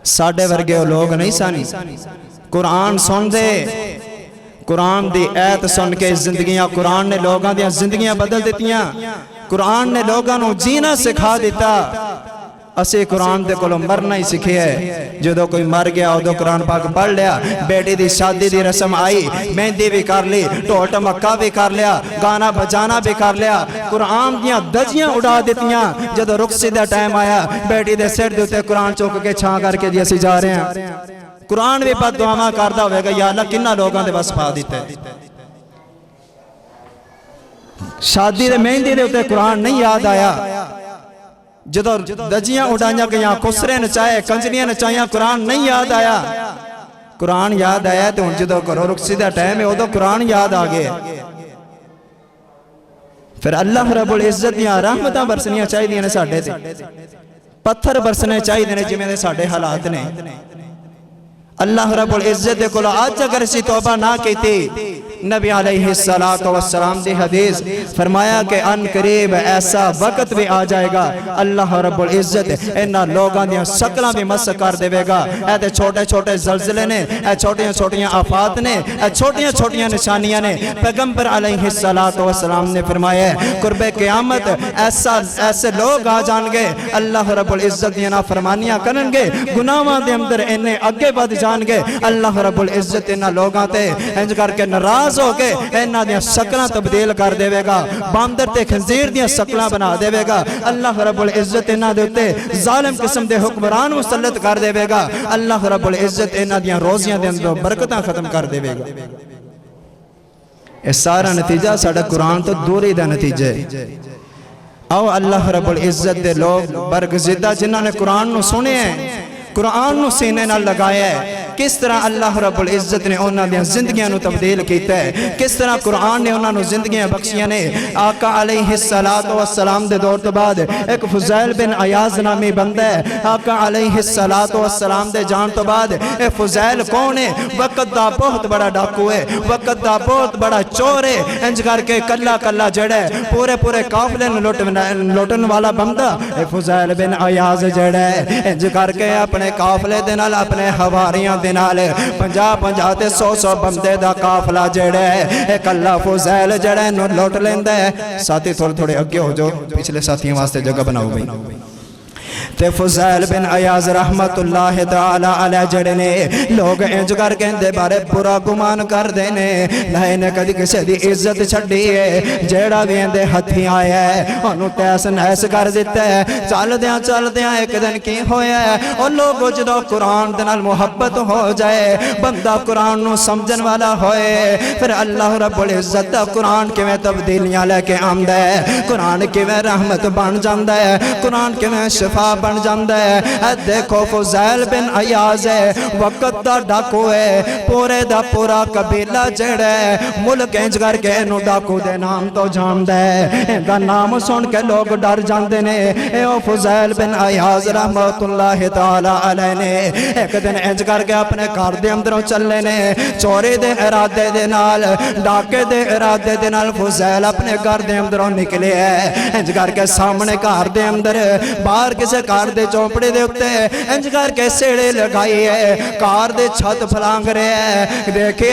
ساڑھے ورگے ہو لوگ نہیں سانی قرآن سن دے قرآن دی ایت سن کے زندگیاں قرآن نے لوگاں دیا زندگیاں بدل دیتیاں قرآن نے لوگاں نو جینا سکھا دیتا اسے قرآن دے کلو مرنا ہی سکھے ہے جدو کوئی مر گیا او دو قرآن پاک پڑھ لیا بیٹی دی شادی دی رسم آئی مہندی بھی کر لی ٹوٹ مکہ بھی کر لیا گانا بجانا بھی کر لیا قرآن دیاں دجیاں اڑا دیتیاں جدو رخصتی دا ٹائم آیا بیٹی دے سر دیتے قرآن چوک کے چھاں کر کے دیا سی جا رہے ہیں قرآن بھی بد دعاما کردہ ہوئے گا یا اللہ کنہ لوگاں دے بس پا دیتے شادی دے مہندی دے ہوتے قرآن نہیں یاد آیا جدو دجیاں اڑائیاں گئیاں کسرے نچائے کنجریاں نچائیاں قرآن نہیں یاد آیا قرآن یاد آیا تو جدو کرو رخصتی دا ٹائم ہے وہ تو قرآن یاد آگئے پھر اللہ رب العزت دیاں رحمتاں برسنیاں چاہی دیاں نے ساڑھے دے پتھر برسنے چاہی دینے جمعے دے ساڑھے حالات نے اللہ رب العزت کو آج اگر اسی توبہ نہ کیتی نبی علیہ السلام دی حدیث فرمایا کہ ان قریب ایسا وقت بھی آ جائے گا اللہ رب العزت انہا لوگاں دیا شکلہ بھی مسک کر دے گا اے دے چھوٹے چھوٹے زلزلے نے اے چھوٹیاں چھوٹیاں آفات نے اے چھوٹیاں چھوٹیاں نشانیاں نے پیغمبر علیہ السلام نے فرمایا ہے قرب قیامت ایسے لوگ آ جان گے اللہ رب العزت دیا نافرمانیاں کرن گے گناہاں دے اندر انہیں اگے بڑھ جان گے اللہ رب العزت انہا لوگاں تے انج کر کے ناراض ہو کے انہا دیا شکلہ تبدیل کر دے گا باندر تے خنزیر دیا شکلہ بنا دے گا اللہ رب العزت انہا دیتے ظالم قسم دے حکمران مسلط کر دے گا اللہ رب العزت انہا دیا روزیاں دے اندر برکتاں ختم کر دے گا اس سارا نتیجہ ساڑھا قرآن تو دوری دا نتیجہ ہے او اللہ رب العزت دے لوگ برگزیدہ جنہاں نے قرآن نو سنے ہیں قرآن نو سینے نہ لگایا ہے کس طرح اللہ رب العزت نے انہاں دیا زندگیاں نو تبدیل کیتا ہے کس طرح قرآن نے انہاں نو زندگیاں بخشیاں نے آقا علیہ السلام دے دور تو بعد ایک فضیل بن عیاض نامی بندہ ہے آقا علیہ السلام دے جان تو بعد اے فضیل کون ہے وقت دا بہت بڑا ڈاکو ہے وقت دا بہت بڑا چور ہے انج کر کے کلا کلا جڑے پورے قافلے لوٹن والا بندہ اے فضیل بن عیاض جڑے انج کر کے اپنے قافلے دے نال اپنے حواریاں دے نال 50-50 تے 100 بندے دا قافلہ جڑا ہے ایک اللہ فضیل جڑا ہے نو لوٹ لیندہ ہے ساتھی تھوڑے اگے ہو جو پچھلے ساتھیوں واسطے جگہ بناؤ بھئی تے فضیل بن عیاض رحمت اللہ تعالی علیہ جڑے نے لوگ انج کر کے اندے بارے برا گمان کر دینے نہیں نے کدی کسی دی عزت چھڑی ہے جیڑا بھی اندے ہتھی آیا ہے انہوں تیس نیس کر دیتا ہے چل دیاں ایک دن کی ہویا ہے اور لوگوں جدو قرآن دنال محبت ہو جائے بندہ قرآن نو سمجھن والا ہوئے پھر اللہ رب العزت دا قرآن کے میں تبدیلیاں لے کے آمدہ ہے قرآن کے میں رحمت بن جاندہ ہے قرآن کے میں شفا بن جاندہ ہے دیکھو فضیل بن عیاض ہے وقت دا ڈاکو ہے پورے دا پورا قبیلہ جڑا ہے ملک انج کر کے انہوں ڈاکو دے نام تو جاندہ ہے ان دا نام سن کے لوگ ڈر جاندے نے اے او فضیل بن عیاض رحمت اللہ تعالی علیہ نے ایک دن انج کر کے اپنے گھر دے اندروں چلے نے چوری دے ارادے دے نال ڈاکے دے ارادے دے نال فضیل اپنے گھر دے اندروں نکلے ہے انج کر کے سامنے گھر دے اندر باہر کسے کار دے چوپڑے دے اکتے انج کر کے سیڑے لگائی ہے کار دے چھت پھلانگ رہے ہیں دیکھے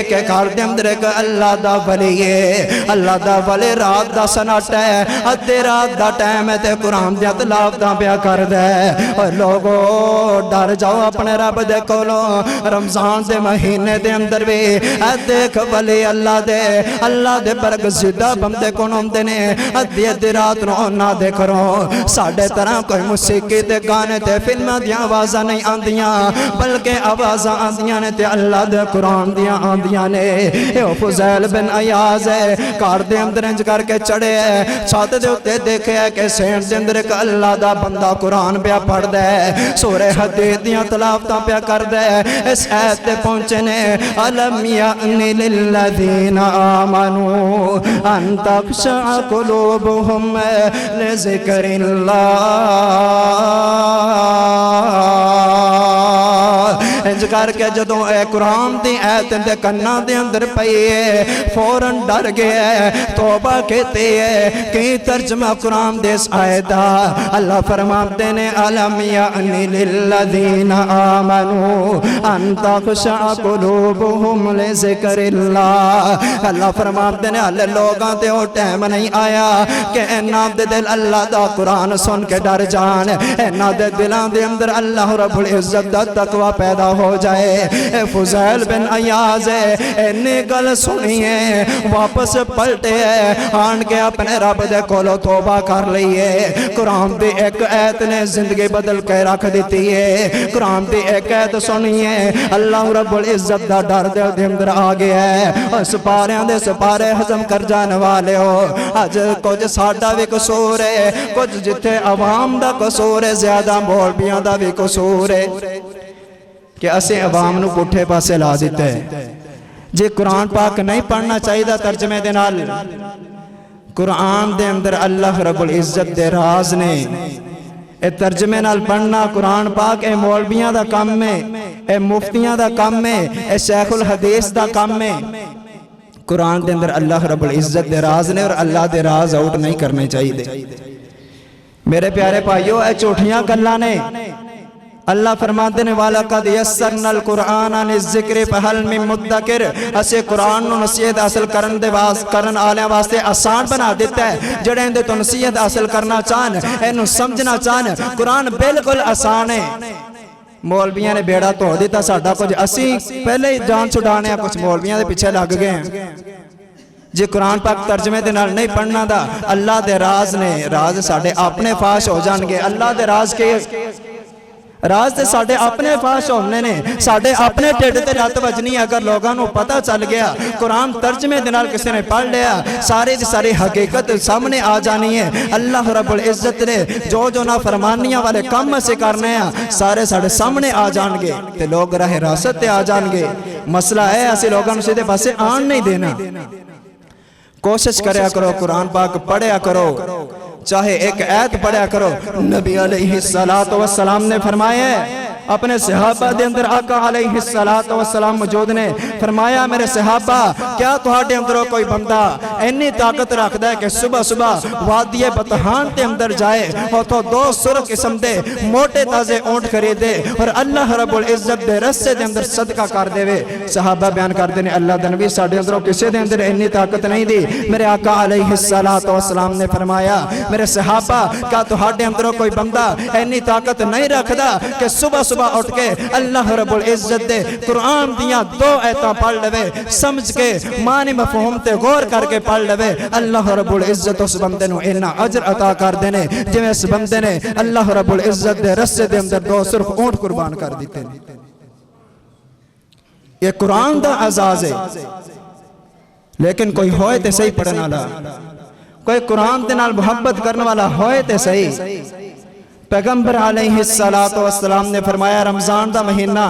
کہ کار دے اندر ایک اللہ دا ولی ہے اللہ دا ولی رات دا سناٹ ہے ادھے رات دا ٹائم ہے تے قرآن دیا تلاوت دا بیا کر دے اور لوگوں ڈر جاؤ اپنے رب دے کولو رمضان دے مہینے دے اندر بھی دیکھ ولی اللہ دے برگزیدہ بندے کونوں دے نے ادھی رات نو نہ دے کرو ساڑھے طرح کوئی موسیقی تے گانے تے فلمہ دیا آوازہ نہیں آندیاں بلکہ آوازہ آندیاں نے تے اللہ دے قرآن دیا آندیاں نے اے فضیل بن عیاض ہے کار دے اندر انج کر کے چڑھے ہے چھات دے ہوتے دیکھے ہے کہ سینٹ دے اندر ایک اللہ دا بندہ قرآن پیا پڑھ دے سورہ حدید دیا تلاوتاں پیا کر دے اس آیت تے پہنچے نے الم یعنی للذین آمنوا ان تخشع قلوبہم لذکر اللہ انج کر کے جدوں اے قرآن دی ایت دے کناں دے اندر پئیے فوراں ڈر گئے توبہ کہتے ہیں کہ ترجمہ قرآن دے اس آیت اللہ فرماتے نے الم یعنی للذین آمنوا ان تخشع قلوبہم لذکر اللہ اللہ فرماتے نے اللہ لوگاں تے او ٹائم نہیں آیا کہ انہاں دے دل اللہ دا قرآن سن کے ڈر جان انہاں دے دلان دے اندر اللہ رب العزت دا تقوی پیدا ہو جائے اے فضیل بن عیاض انہیں گل سنیے واپس پلٹے آن کے اپنے رب دے کولو توبہ کر لئیے قرآن دی ایک ایت نے زندگی بدل کے رکھ دیتی ہے قرآن دی ایک ایت سنیے اللہ رب العزت دا ڈر دے اندر آگے ہے اور سپاریاں دے سپارے حضم کر جانے والے ہو آج کچھ ساڑھا بھی قصور ہے کچھ جتے عوام دا قصور ہے زیادہ مولویاں دا بھی قصور ہے کہ اسے عوام نو پٹھے پاسے لا دیتے ہیں جے قرآن پاک نہیں پڑھنا چاہیے دا ترجمے دے نال قرآن دے اندر اللہ رب العزت دے راز نے اے ترجمے نال پڑھنا قرآن پاک اے مولویاں دا کام میں اے مفتیاں دا کام میں اے شیخ الحدیث دا کام میں قرآن دے اندر اللہ رب العزت دے راز نے اور اللہ دے راز آؤٹ نہیں کرنے چاہیے میرے پیارے بھائیو اے چوٹھیاں گلاں نے اللہ فرماتے نے وَلَقَدْ يَسَّرْنَا الْقُرْآنَ لِلذِّكْرِ فَهَلْ مِن مُدَّكِرٍ اسے قرآن نو نصیحت حاصل کرن آلے واسطے آسان بنا دیتا ہے جڑے اندے تو نصیحت حاصل کرنا چاہن انہوں سمجھنا چاہن قرآن بالکل آسان ہے مولویاں نے بیڑا تو دیتا ساڑھا کچھ اسی پہلے جان چھڑانے کچھ مولویاں دے پیچھے لگ گئے ہیں جی قرآن پاک ترجمے دے نال نہیں پڑھنا دا اللہ دے راز نے راز ساڑھے اپنے فاش ہو جان گے اللہ دے راز کے راز تے ساڑھے اپنے فاش ہونے نے ساڑھے اپنے ٹیڑ تے رات وجنی اگر لوگاں نو پتہ چل گیا قرآن ترجمے دے نال کسی نے پڑھ لیا ساری دی ساری حقیقت سامنے آ جانی ہے اللہ رب العزت نے جو نافرمانیاں والے کم سے کرنے ہیں سارے ساڑھے سامنے آ جان گے تے لوگ راہ راست تے آ جان گے مسئلہ ہے ایسے لوگاں نو سیدھے پاسے آن نہیں دینا کوشش کریا کرو قرآن پاک پڑھیا کرو چاہے ایک آیت پڑھیا کرو نبی علیہ السلام نے فرمایا ہے اپنے صحابہ دے اندر آقا علیہ السلام موجود نے فرمایا میرے صحابہ کیا تہاڈے اندروں کوئی بندہ اینی طاقت رکھدا ہے کہ صبح صبح وادی بطحان تے اندر جائے اور تو 2 سرخ قسم دے موٹے تازے اونٹ خریدے اور اللہ رب العزت دے رستے دے اندر صدقہ کر دے وے؟ صحابہ بیان کردے نے اللہ دے نبی ساڈے اندروں کسے دے اندر اینی طاقت نہیں دی۔ میرے آقا علیہ السلام نے فرمایا میرے صحابہ کیا تہاڈے اندروں کوئی بندہ اینی طاقت نہیں رکھدا کہ صبح صبح اٹھ کے اللہ رب العزت دے قرآن دیاں 2 آیتاں پڑھ لوے سمجھ کے معنی مفہوم تے غور کر کے پڑھ لوے؟ اللہ رب العزت اس بندے نو اینا اجر عطا کر دینے جویں اس بندے نے اللہ رب العزت دے رستے دے اندر 2 سرخ اونٹ قربان کر دیتے۔ یہ قرآن دا اعزاز ہے، لیکن کوئی ہوئے تے صحیح پڑھنا لا، کوئی قرآن دے نال محبت کرنے والا ہوئے تے صحیح۔ پیغمبر علیہ السلام نے فرمایا رمضان دا مہینہ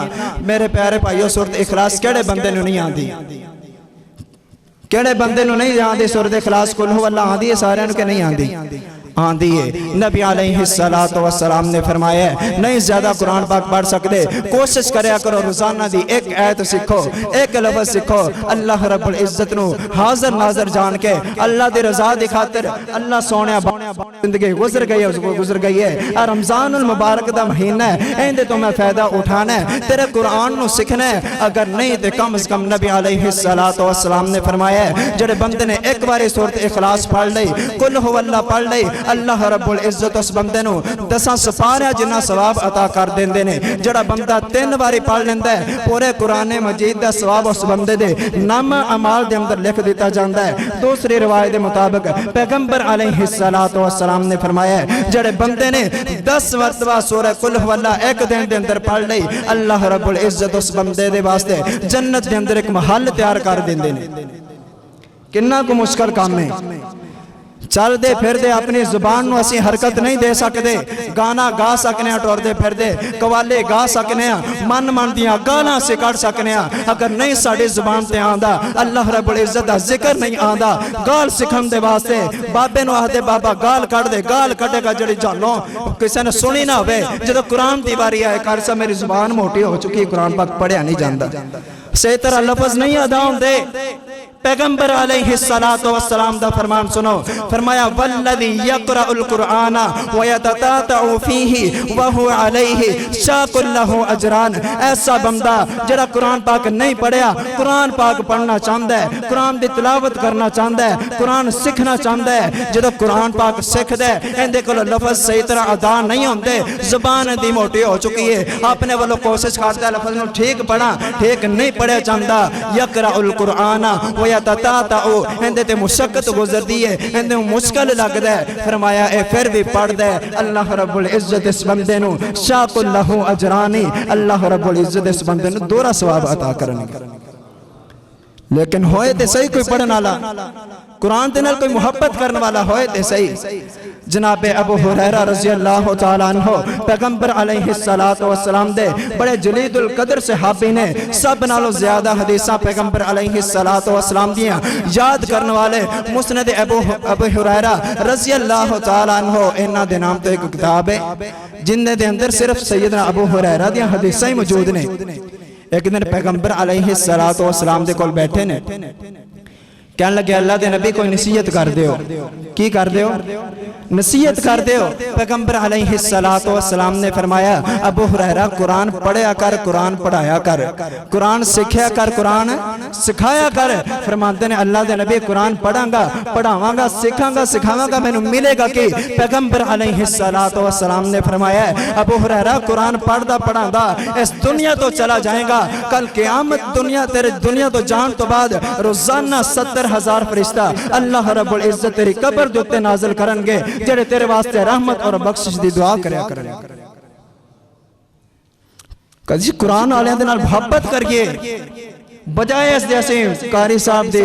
میرے پیارے بھائیو سورت اخلاص کیڑے بندے نو نہیں آندی؟ کیڑے بندے نو نہیں آندی سورت اخلاص قل هو اللہ آندی ہے؟ سارے ان کے نہیں آندی آندی ہے۔ نبی علیہ السلام نے فرمایا ہے نہیں زیادہ قرآن پاک پڑھ سکتے کوشش کریا کرو روزانہ دی ایک آیت سکھو، ایک لفظ سکھو، اللہ رب العزت نو حاضر ناظر جان کے اللہ دی رضا دی خاطر اللہ سونے زندگی گزر گئی ہے۔ رمضان المبارک دا مہینہ ہے، ایندے تو میں فائدہ اٹھانا ہے، تیرے قرآن نو سکھنا ہے، اگر نہیں تے کم از کم نبی علیہ السلام نے فرمایا ہے جڑے بندے نے ایک باری سورت اخلاص پڑھ لئی قل هو اللہ پڑھ لئی اللہ رب العزت اس بندے نو 10 سپارہ جنہ ثواب عطا کر دیندے نے۔ جڑا بندہ 3 باری پڑھ لیندہ ہے پورے قرآن مجید دا ثواب اس بندے دے نام اعمال دے اندر لکھ دیتا جاندہ ہے۔ دوسری روایت مطابق پیغمبر علیہ السلام نے فرمایا ہے جڑے بندے نے 10 مرتبہ سورہ قل هو اللہ ایک دن دے اندر پڑھ لئی اللہ رب العزت اس بندے دے واسطے جنت دے اندر ایک محل تیار کر دیندے نے۔ کنہ کو مشکل کام ہے، چل دے پھر دے اپنی زبان نو اسی حرکت نہیں دے سکتے، گانا گا سکنے ہیں ٹور دے پھر دے قوالے گا سکنے ہیں، من دیاں گانا سے کر سکنے ہیں، اگر نہیں ساڑی زبان تے آندہ اللہ رب العزت دا ذکر نہیں آندہ گال سکھن دے واسطے بابے نو آدھے بابا گال کٹ دے، گال کٹے گا جڑی جانو کسی نے سنی نہ ہوئے جدو قرآن دی باری آئے کارسا میری زبان موٹی ہو چکی قرآن پاک پڑھیا نہیں جاندہ صحیح طرح لفظ نہیں اداؤں دے۔ پیغمبر علیہ السلام دا فرمان سنو فرمایا والذی یقرأ القرآن ویتتاتع فیہ وہو علیہ شاق اللہ اجران، ایسا بندہ جڑا قرآن پاک نہیں پڑھیا قرآن پاک پڑھنا چاہندہ ہے، قرآن دی تلاوت کرنا چاہندہ ہے، قرآن سکھنا چاہندہ ہے، جدو قرآن پاک سکھ دے اندے کو لفظ صحیح طرح ادا نہیں ہوندے، زبان دی موٹی ہو چکی ہے، آپ نے وہ کوشش کرتا ہے لفظ نو ٹھیک پڑھا ٹھیک نہیں پڑھیا چاہندہ، یقرأ القرآن ویتتاتعو اندے تے مشکت گزر دیئے اندے مشکل لگ دے، فرمایا اے پھر بھی پڑھ دے اللہ رب العزت اس بندے نو شاق اللہ اجرانی اللہ رب العزت اس بندے نو 2 ثواب عطا کرنے۔ لیکن ہوئے تے صحیح کوئی پڑھن والا قرآن دے نال کوئی محبت کرنے والا ہوئے تے صحیح۔ جناب ابو ہریرہ رضی اللہ تعالیٰ عنہ پیغمبر علیہ السلام دے بڑے جلید القدر صحابی نے سب نالو زیادہ حدیثاں پیغمبر علیہ السلام دیاں یاد کرنے والے مسند ابو ہریرہ رضی اللہ تعالیٰ عنہ انہاں دے نام تو ایک کتاب ہے جن دے اندر صرف سیدنا ابو ہریرہ دیاں حدیثاں ہی موجود نے۔ ایک دن پیغمبر علیہ السلام دے کول بیٹھے نے، کہنے لگے اللہ دے نبی کوئی نصیحت کر دیو۔ کی کر دیو؟ نصیحت کر دیو۔ پیغمبر علیہ السلام نے فرمایا ابو ہریرہ قرآن پڑھیا کر قرآن پڑھایا کر، قرآن سکھیا کر قرآن سکھایا کر۔ فرماتے ہیں اللہ دے نبی قرآن پڑھاں گا پڑھاواں گا سکھاں گا سکھاواں گا میں نے ملے گا کہ؟ پیغمبر علیہ السلام نے فرمایا ابو ہریرہ قرآن پڑھدا پڑھاں اس دنیا تو چلا جائے گا، کل قیامت تیرے دنیا تو جان تو بعد روزانہ 70,000 فرشتہ اللہ رب العزت تیری قبر دوتے نازل کرنگے جڑے تیرے واسطے رحمت اور بخشش دی دعا کریا کرنے۔ کجی قرآن آلیاں دے نال محبت کریے، بجائے اس دے اسی قاری صاحب دی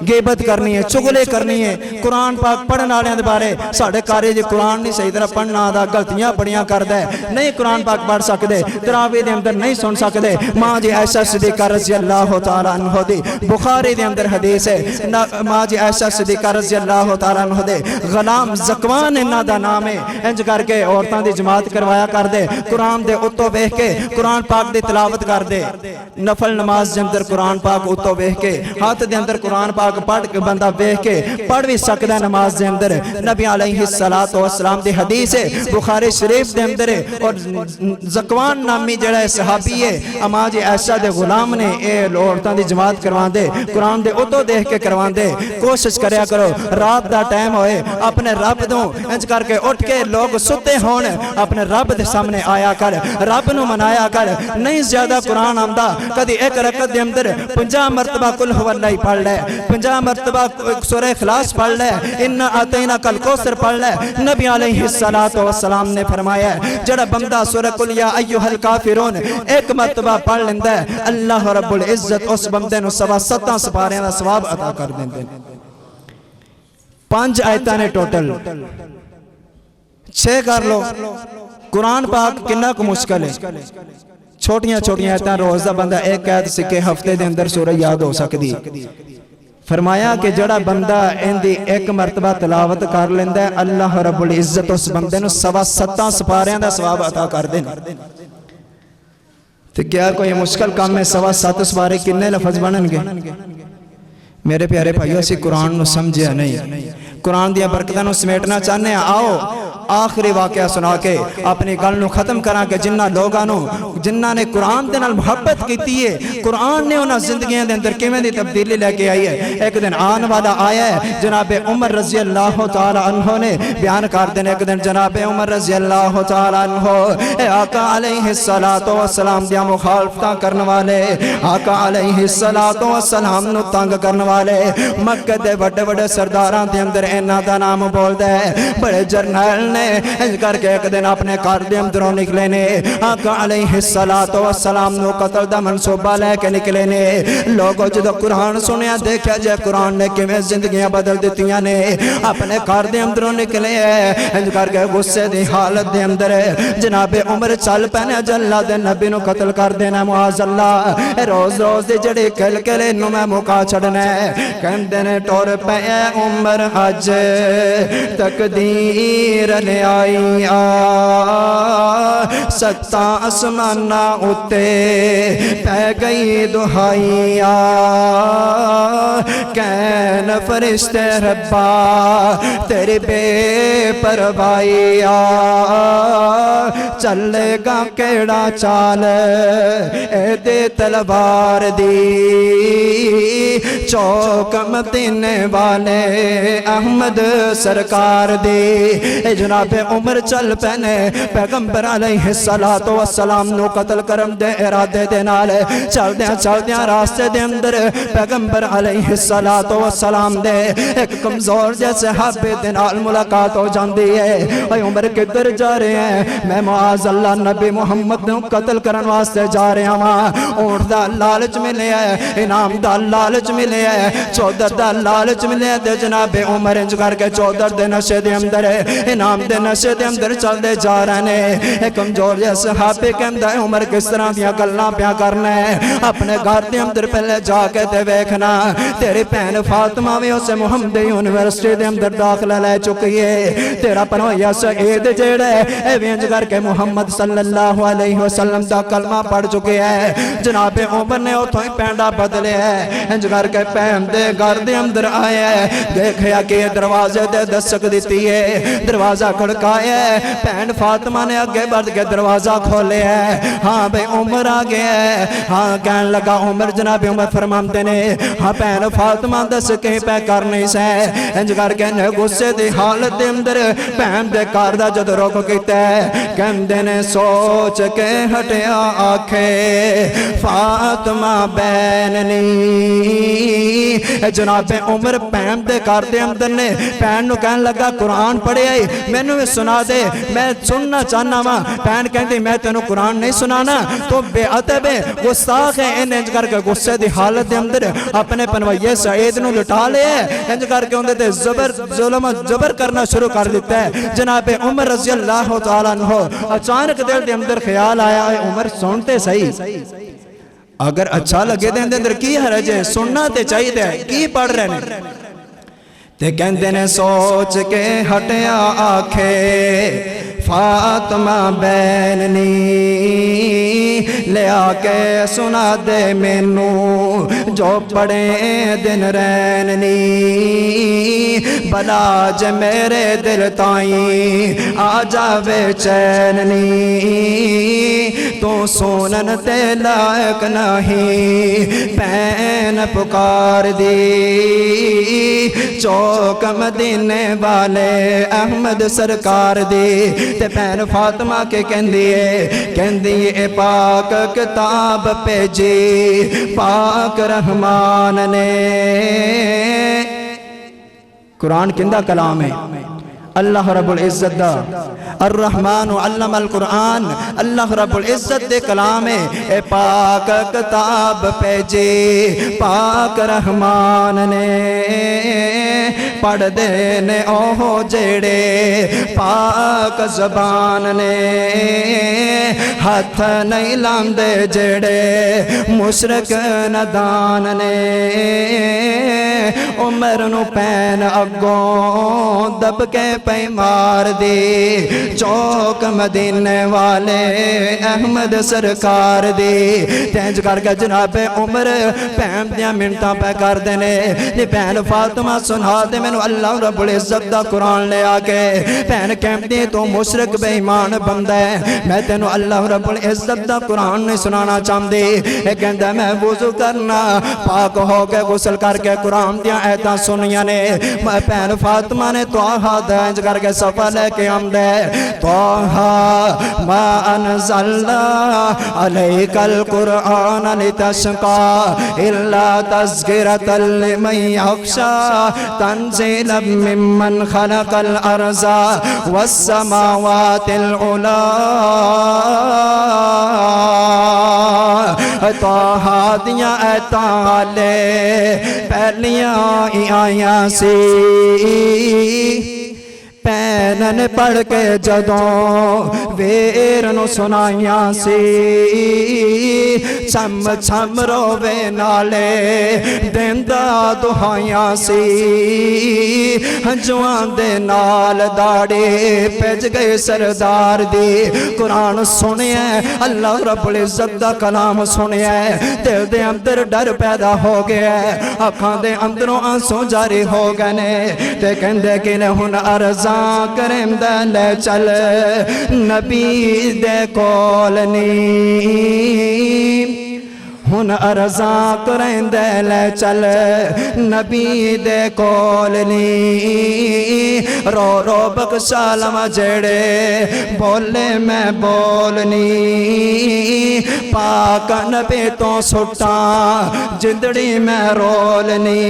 غیبت کرنی ہے، چغلے کرنی ہے، قرآن پاک پڑھن والے دے بارے ساڈے قاری جی قرآن نہیں صحیح طرح پڑھنا آتا، غلطیاں بڑیاں کردا ہے، نہیں قرآن پاک پڑھ سکدے، تراویح دے اندر نہیں سن سکدے۔ ماں جی عائشہ صدیقہ رضی اللہ تعالی عنہ دی بخاری دے اندر حدیث ہے، ماں جی عائشہ صدیقہ رضی اللہ تعالی عنہ دے غلام زکوان انہاں دا نام ہے، انج کر کے عورتاں دی جماعت کروایا کر دے، قرآن دے اتوں ویکھ کے قرآن پاک دی تلاوت کر دے، نفل نماز دے اندر قرآن پاک اتوں ویکھ کے ہاتھ دے اندر قرآن پاک پڑھ کے بندہ ویکھ کے پڑھ بھی سکدا نماز دے اندر۔ نبی علیہ السلام دی حدیث ہے بخاری شریف دے اندر ہے، اور زکوان نامی جڑا صحابی ہے اماں جی عائشہ دے غلام نے اے عورتاں دی جماعت کروا دے، قرآن دے اتوں دیکھ کے کروا دے۔ کوشش کریا کرو رات دا ٹائم ہوئے اپنے رب دوں انج کر کے اٹھ کے لوگ ستے ہون اپنے رب دے سامنے آیا کر، رب نو منایا کر۔ نہیں زیادہ قرآن آمدہ کدی ایک رکعت دے اندر 50 مرتبہ قل هو اللہ پڑھ لے، 50 مرتبہ سورہ اخلاص پڑھ لے، انا اعطیناک الکوثر پڑھ لے۔ نبی علیہ السلام نے فرمایا ہے جڑا بندہ سورہ قل یا ایھا الکافرون ایک مرتبہ پڑھ لیندا ہے اللہ رب العزت اس بندے نو 7 سپاریاں دا ثواب عطا کر دیندے۔ 5 آیتاں نے ٹوٹل 6 کر لو۔ قرآن پاک کنا کو مشکل ہے، چھوٹیاں چھوٹیاں آیتاں روز دا بندہ ایک آیت سکے ہفتے دے اندر سورہ یاد ہو سکتی۔ فرمایا کہ جڑا بندہ ان دی ایک مرتبہ تلاوت کر لیندا ہے اللہ رب العزت اس بندے نو 7 سپاریاں دا ثواب عطا کر دینا۔ تو کیا کوئی مشکل کام ہے؟ 7 سپارے کنے لفظ بنن گے؟ میرے پیارے بھائیو اسی قرآن نو سمجھیا نہیں، قرآن دیا برکتاں نو سمیٹنا چاہنے ہیں۔ آؤ آخری واقعہ سنا کے اپنی گل نو ختم کراں کہ جنہ نے قرآن دے نال محبت کیتی ہے، قرآن نے انہاں زندگیاں دے اندر کیویں دی تبدیلی لے کے آئی ہے۔ ایک دن آن والا آیا ہے جناب عمر رضی اللہ تعالی عنہ نے بیان کر دیں، ایک دن جناب عمر رضی اللہ تعالی عنہ آقا علیہ السلام دیا مخالفتاں کرن والے، آقا علیہ السلام نو تنگ کرن والے مکہ دے بڑے بڑے سرداراں دے اندر انہاں دا نام بولدا ہے۔ بڑے جرنیل نے انج کر کے ایک دن اپنے کار دے اندروں نکلے نے، آقا علیہ السلام نو قتل دا منصوبہ لے کے نکلے نے۔ لوگوں جدو قرآن سنیا دیکھا جائے قرآن نے کیویں زندگیاں بدل دیتیاں نے، اپنے کار دے اندروں نکلے انج کر کے غصے دی حالت دے اندر جناب عمر چل پینے جلا دے نبی نو قتل کر دینا معاذ اللہ۔ روز روز دی جڑی کل کلے نو میں مکا چھڑنا کہندے نے ٹور پے عمر اج تقدیر لے آئی ستا آسمانہ اتے پہ گئی دہائی کین فرشتے ربا تیری بے پروائی چلے گا کیڑا چال اے دے تلوار دی چوک مدینے والے احمد سرکار دی۔ جناب عمر چل پینے پیغمبر علیہ السلام نو قتل کرم دے ارادے دے نال چل دیاں راستے دے اندر پیغمبر علیہ السلام دے ایک کمزور جیسے صحابے دے نال ملاقات ہو جاندی ہے۔ اے عمر کدھر جا رہے ہیں؟ میں معاذ اللہ نبی محمد نو قتل کرن واسطے جا رہا ہاں۔ اونٹ دا لالچ ملے ہے، انعام دا لالچ ملے ہے، چودر دا لالچ ملے ہے۔ تے جناب عمر انج کر کے چودر دے نشے دے اندر انعام دے نشے دے اندر چل دے جا رہے ہیں۔ کمزور جیسے صحابے کہندا ہے عمر کس طرح دیاں گلاں پیا کرنا ہے؟ اپنے گھر دے اندر پہلے جا کے تے ویکھنا تیری بہن فاطمہ وی اسے محمد یونیورسٹی دے اندر داخلہ لے چکی ہے، تیرا پنویا سعید جیڑا ہے اے وی انج کر کے محمد صلی اللہ علیہ وسلم دا کلمہ پڑھ چکے ہے۔ جناب عمر نے اتھوں ہی پینڈا بدلے ہے، انج کر کے پہن دے گھر دے اندر آیا ہے، دیکھیا کہ دروازے دے دستک دیتی ہے، دروازہ کھڑکایا ہے، بہن فاطمہ نے اگے بڑھ کے دروازہ کھولے ہے۔ ہاں بھئی عمر آ گیا ہے، ہاں کہنے لگا عمر، جناب عمر فرماندے نے ہاں بہن فاطمہ دس کہیں پہ کر نہیں سے انج کر کے غصے دی حالت دے اندر بہن دے کار دا جد روک کیتا ہے، کہندے نے سوچ کے ہٹیا آکھے فاطمہ بیننی جناب عمر پین دے کار دے اندر نے پین نو کہن لگا قرآن پڑھے آئی میں نو سنا دے میں سننا چاہنا ماں پین کہندی میں تینو قرآن نہیں سنانا تو بے عطب ہے گستاخ ہے انج کر کے غصے دی حالت دے اندر اپنے پنویے سعید نو لٹا لے انج کر کے اندر تے ظلم جبر کرنا شروع کر دیتا ہے جناب عمر رضی اللہ تعالیٰ عنہ اچانک دل دے اندر خیال آیا اے عمر سنتے صحیح اگر اچھا لگے دے اندر کی حرج ہے سننا تے چاہیے دے کی پڑھ رہے ہیں تے کہندے نے سوچ کے ہٹیا آکھے فاطمہ بیننی لے آکے سنا دے مینو جو پڑے دن ریننی بلا جے میرے دل تائیں آ جاوے چیننی تو سونن تے لائق نہیں پین پکار دی چوک مدینے والے احمد سرکار دی تے پین فاطمہ کے کہندی پاک کتاب پہ جی پاک رحمان نے قرآن کندہ کلام ہے اللہ رب العزت دا الرحمن علم القرآن اللہ رب العزت دے کلام ہے اے پاک کتاب پہ جی پاک رحمان نے پڑھ دینے اوہ جیڑے پاک زبان نے ہاتھ نہیں لاندے جیڑے مشرک ندان نے عمر نو پین اگوں دب کے پہ مار دی چوک مدینے والے احمد سرکار دی تینج کر کے جناب عمر پین دیا منٹا پہ کر دینے دی پین فاطمہ سنا دے میں اللہ رب العزت دا قرآن لے آکے پین کہندی تو مشرک بے ایمان بندہ ہے میں تینو اللہ رب العزت دا قرآن نہیں سنانا چاہندی اے کہندہ میں وضو کرنا پاک ہو کے غسل کر کے قرآن دیا ایتاں سنیاں نے میں پین فاطمہ نے توہا دینج کر کے صفحہ لے کے آمدے توہا ما انزلنا علیک القرآن لتشقا الا تذکرة لمن یخشا تنزیلا ممن خلق الارض والسماوات العلا توہا دیا ایتاں لے پہلیاں آیاں سی پینن پڑھ کے جدوں ویرنو سنائیاں سی چھم چھم روے نالے دیندہ دہائیاں سی جوان دے نال داڑے پیج گئے سردار دی قرآن سنیا اللہ رب العزت دا کلام سنیا دل دے اندر ڈر پیدا ہو گیا آنکھاں دے اندروں آنسوں جاری ہو گئے تے کہندے کہ نے ہن ارزاں کرم دے لے چل نبی دے کولنی ہن ارزاں کرم دے لے چل نبی دے کولنی رو رو بخشالم جڑے بولے میں بولنی پاک نبی تو سٹا جندڑی میں رولنی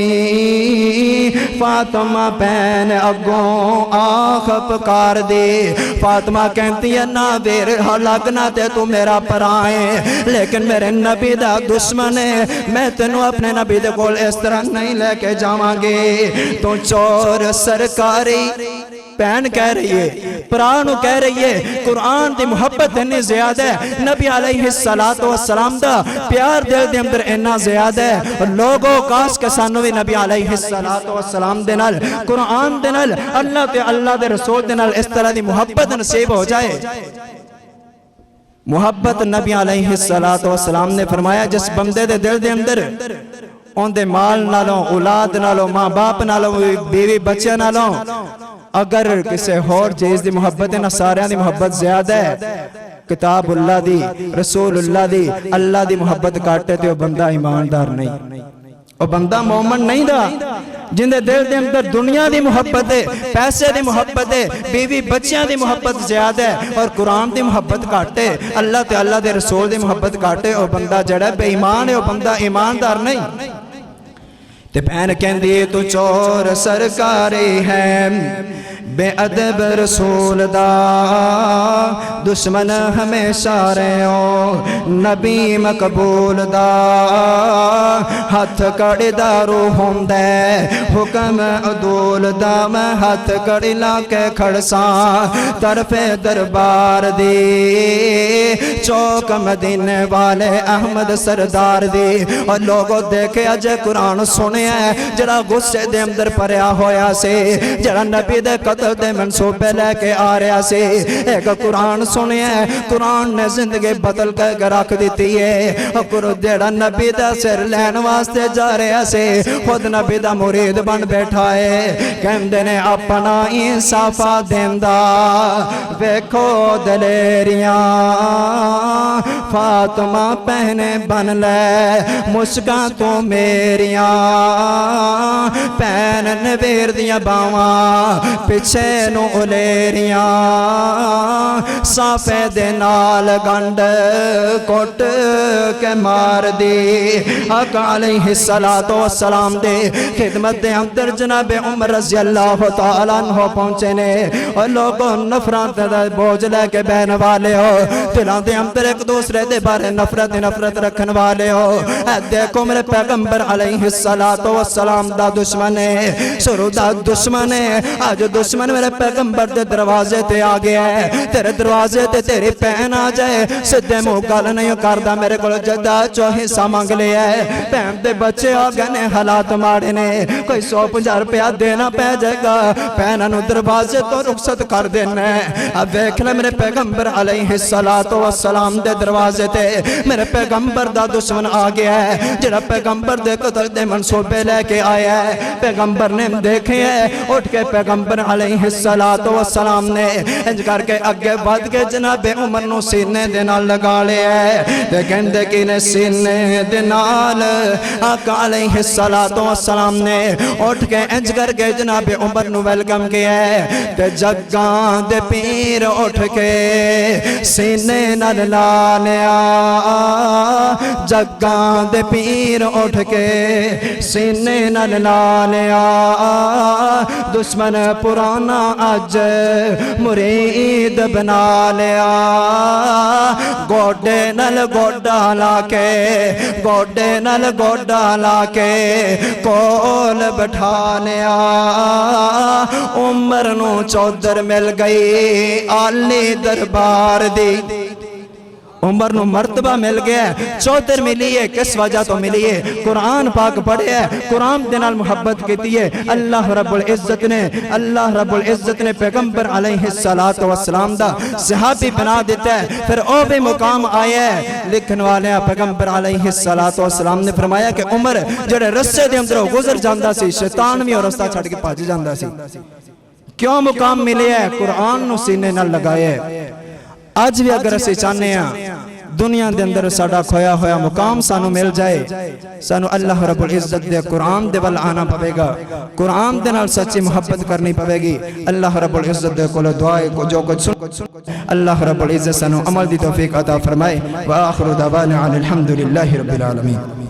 فاطمہ بین اگوں آنکھ پکار دی فاطمہ کہتی ہے نا ویر لگنا تے تو میرا پرائیں لیکن میرے نبی دا دشمن ہے میں تینوں اپنے نبی دے کول اس طرح نہیں لے کے جاواں گے تو چور سرکاری پین کہہ رہی ہے پرانو کہہ رہی ہے قرآن دی محبت اتنی زیادہ ہے نبی علیہ السلام دا پیار دل دے اندر اتنا زیادہ ہے اور لوگوں کاش کے سانو بھی نبی علیہ السلام دے نال قرآن دے نال اللہ دے رسول دے نال اس طرح دی محبت نصیب ہو جائے محبت نبی علیہ السلام نے فرمایا جس بندے دے دل دے اندر ان دے مال نالوں اولاد نالوں ماں باپ نالوں بیوی بچے نالوں اگر کسی اور چیز دی محبت نہ ساریاں دی محبت زیادہ ہے کتاب اللہ دی رسول اللہ دی محبت کاٹے تے وہ بندہ ایماندار نہیں وہ بندہ مومن نہیں دا جندے دل دے اندر دنیا دی محبت ہے، پیسے دی محبت ہے، بیوی بچیاں دی محبت زیادہ ہے اور قرآن دی محبت گھٹ ہے، اللہ تے اللہ دے رسول دی محبت گھٹ ہے، او بندہ جڑا بے ایمان ہے، او بندہ ایماندار نہیں۔ تے بہن کہندی تو چور سرکاری ہے، بے ادب رسول دا دشمن ہمیشہ رہو، نبی مقبول دا ہاتھ کڑی دا روح ہوندے، حکم عدول دا میں ہاتھ کڑی لا کے کھڑساں، طرف دربار دی چوک مدینے والے احمد سردار دی، اور لوگوں دیکھے اجے قرآن سنے ہیں جڑا غصے دے اندر پریا ہویا سے، جڑا نبی دے قتل دے منصوبے لے کے آ رہا سے، ایک قرآن سنیا ہے، قرآن نے زندگی بدل کے رکھ دیتی ہے، اور جڑا نبی دا سر لین واسطے جا رہا سے خود نبی دا مرید بن بیٹھا ہے، کہندے نے اپنا انصافا دیندا ویکھو دلیریاں، فاطمہ پہنے بن لے مشکاں تو میریاں، پہن نویر دیاں باواں پیچھے نو الیریاں، صافے دے نال گنڈ کوٹ کے مار دی، آقا علیہ السلام دے خدمت دے اندر جناب عمر رضی اللہ تعالیٰ عنہ پہنچے نے، اور لوگوں نفرت دا بوجھ لے کے بہن والے ہو، دلوں دے اندر ایک دوسرے دے بارے نفرت رکھن والے ہو، اے دیکھو میرے پیغمبر علیہ السلام دا دشمن ہے، شروع دا دشمن ہے، آج دشمن میرے پیغمبر دے دروازے تے آ گیا ہے، تیرے دروازے تے تیری پہن آ جائے، سدھے منہ گل نہیں کردہ، میرے کو جدہ چوہی سا مانگ لیا ہے، پہن دے بچے آ گئے نے، حالات ماڑے نے، کوئی 150 روپیہ دینا پہ جائے گا، پہنانو دروازے تو رخصت کر دینا ہے، اب دیکھ لے میرے پیغمبر علیہ السلام دے دروازے تے میرے پیغمبر دا دشمن آ گیا ہے، جڑا پیغمبر دے قتل دے منصوبے لے کے آیا ہے، پیغمبر نے دیکھے ہیں، اٹھ کے پیغمبر علیہ السلام نے انج کر کے اگے بڑھ کے جناب عمر نو سینے دے نال لگا لیا ہے، تے کہندے کہ نے سینے دے نال آقا علیہ السلام نے اٹھ کے انج کر کے جناب عمر نو ویلکم کیا ہے، تے جگاں دے پیر اٹھ کے سینے نال لا لیا، جگاں دے پیر اٹھ کے سینے نال لا لیا، دشمن پرانا اج مرید بنا لیا، گوڈے نل گوڈا لا کے گوڈے نل گوڈا لا کے کول بٹھا لیا، عمر نو چودر مل گئی عالی دربار دی، عمر نو مرتبہ مل گیا، چودر ملی ہے، کس وجہ تو ملی ہے، قرآن پاک پڑھے ہے، قرآن دنال محبت کیتی ہے، اللہ رب العزت نے پیغمبر علیہ السلام دا صحابی بنا دیتا ہے، پھر او بھی مقام آیا ہے، لکھن والے پیغمبر علیہ السلام نے فرمایا کہ عمر جڑے رسے دے اندر گزر جاندہ سی، شیطان بھی اور رستہ چھڑ کے پاج جاندہ سی، کیوں مقام ملے ہے، قرآن نو سینے نہ لگائے ہے، آج بھی اگر اسے چاہنے ہیں دنیا دے اندر ساڑا کھویا ہویا مقام سانو مل جائے، سانو اللہ رب العزت دے قرآن دے وال آنا پوے گا، قرآن دے نال سچی محبت کرنی پوے گی، اللہ رب العزت دے کول دعائے کو جو کچھ سن، اللہ رب العزت سانو عمل دی توفیق عطا فرمائے، وآخر دعوانا الحمدللہ رب العالمین۔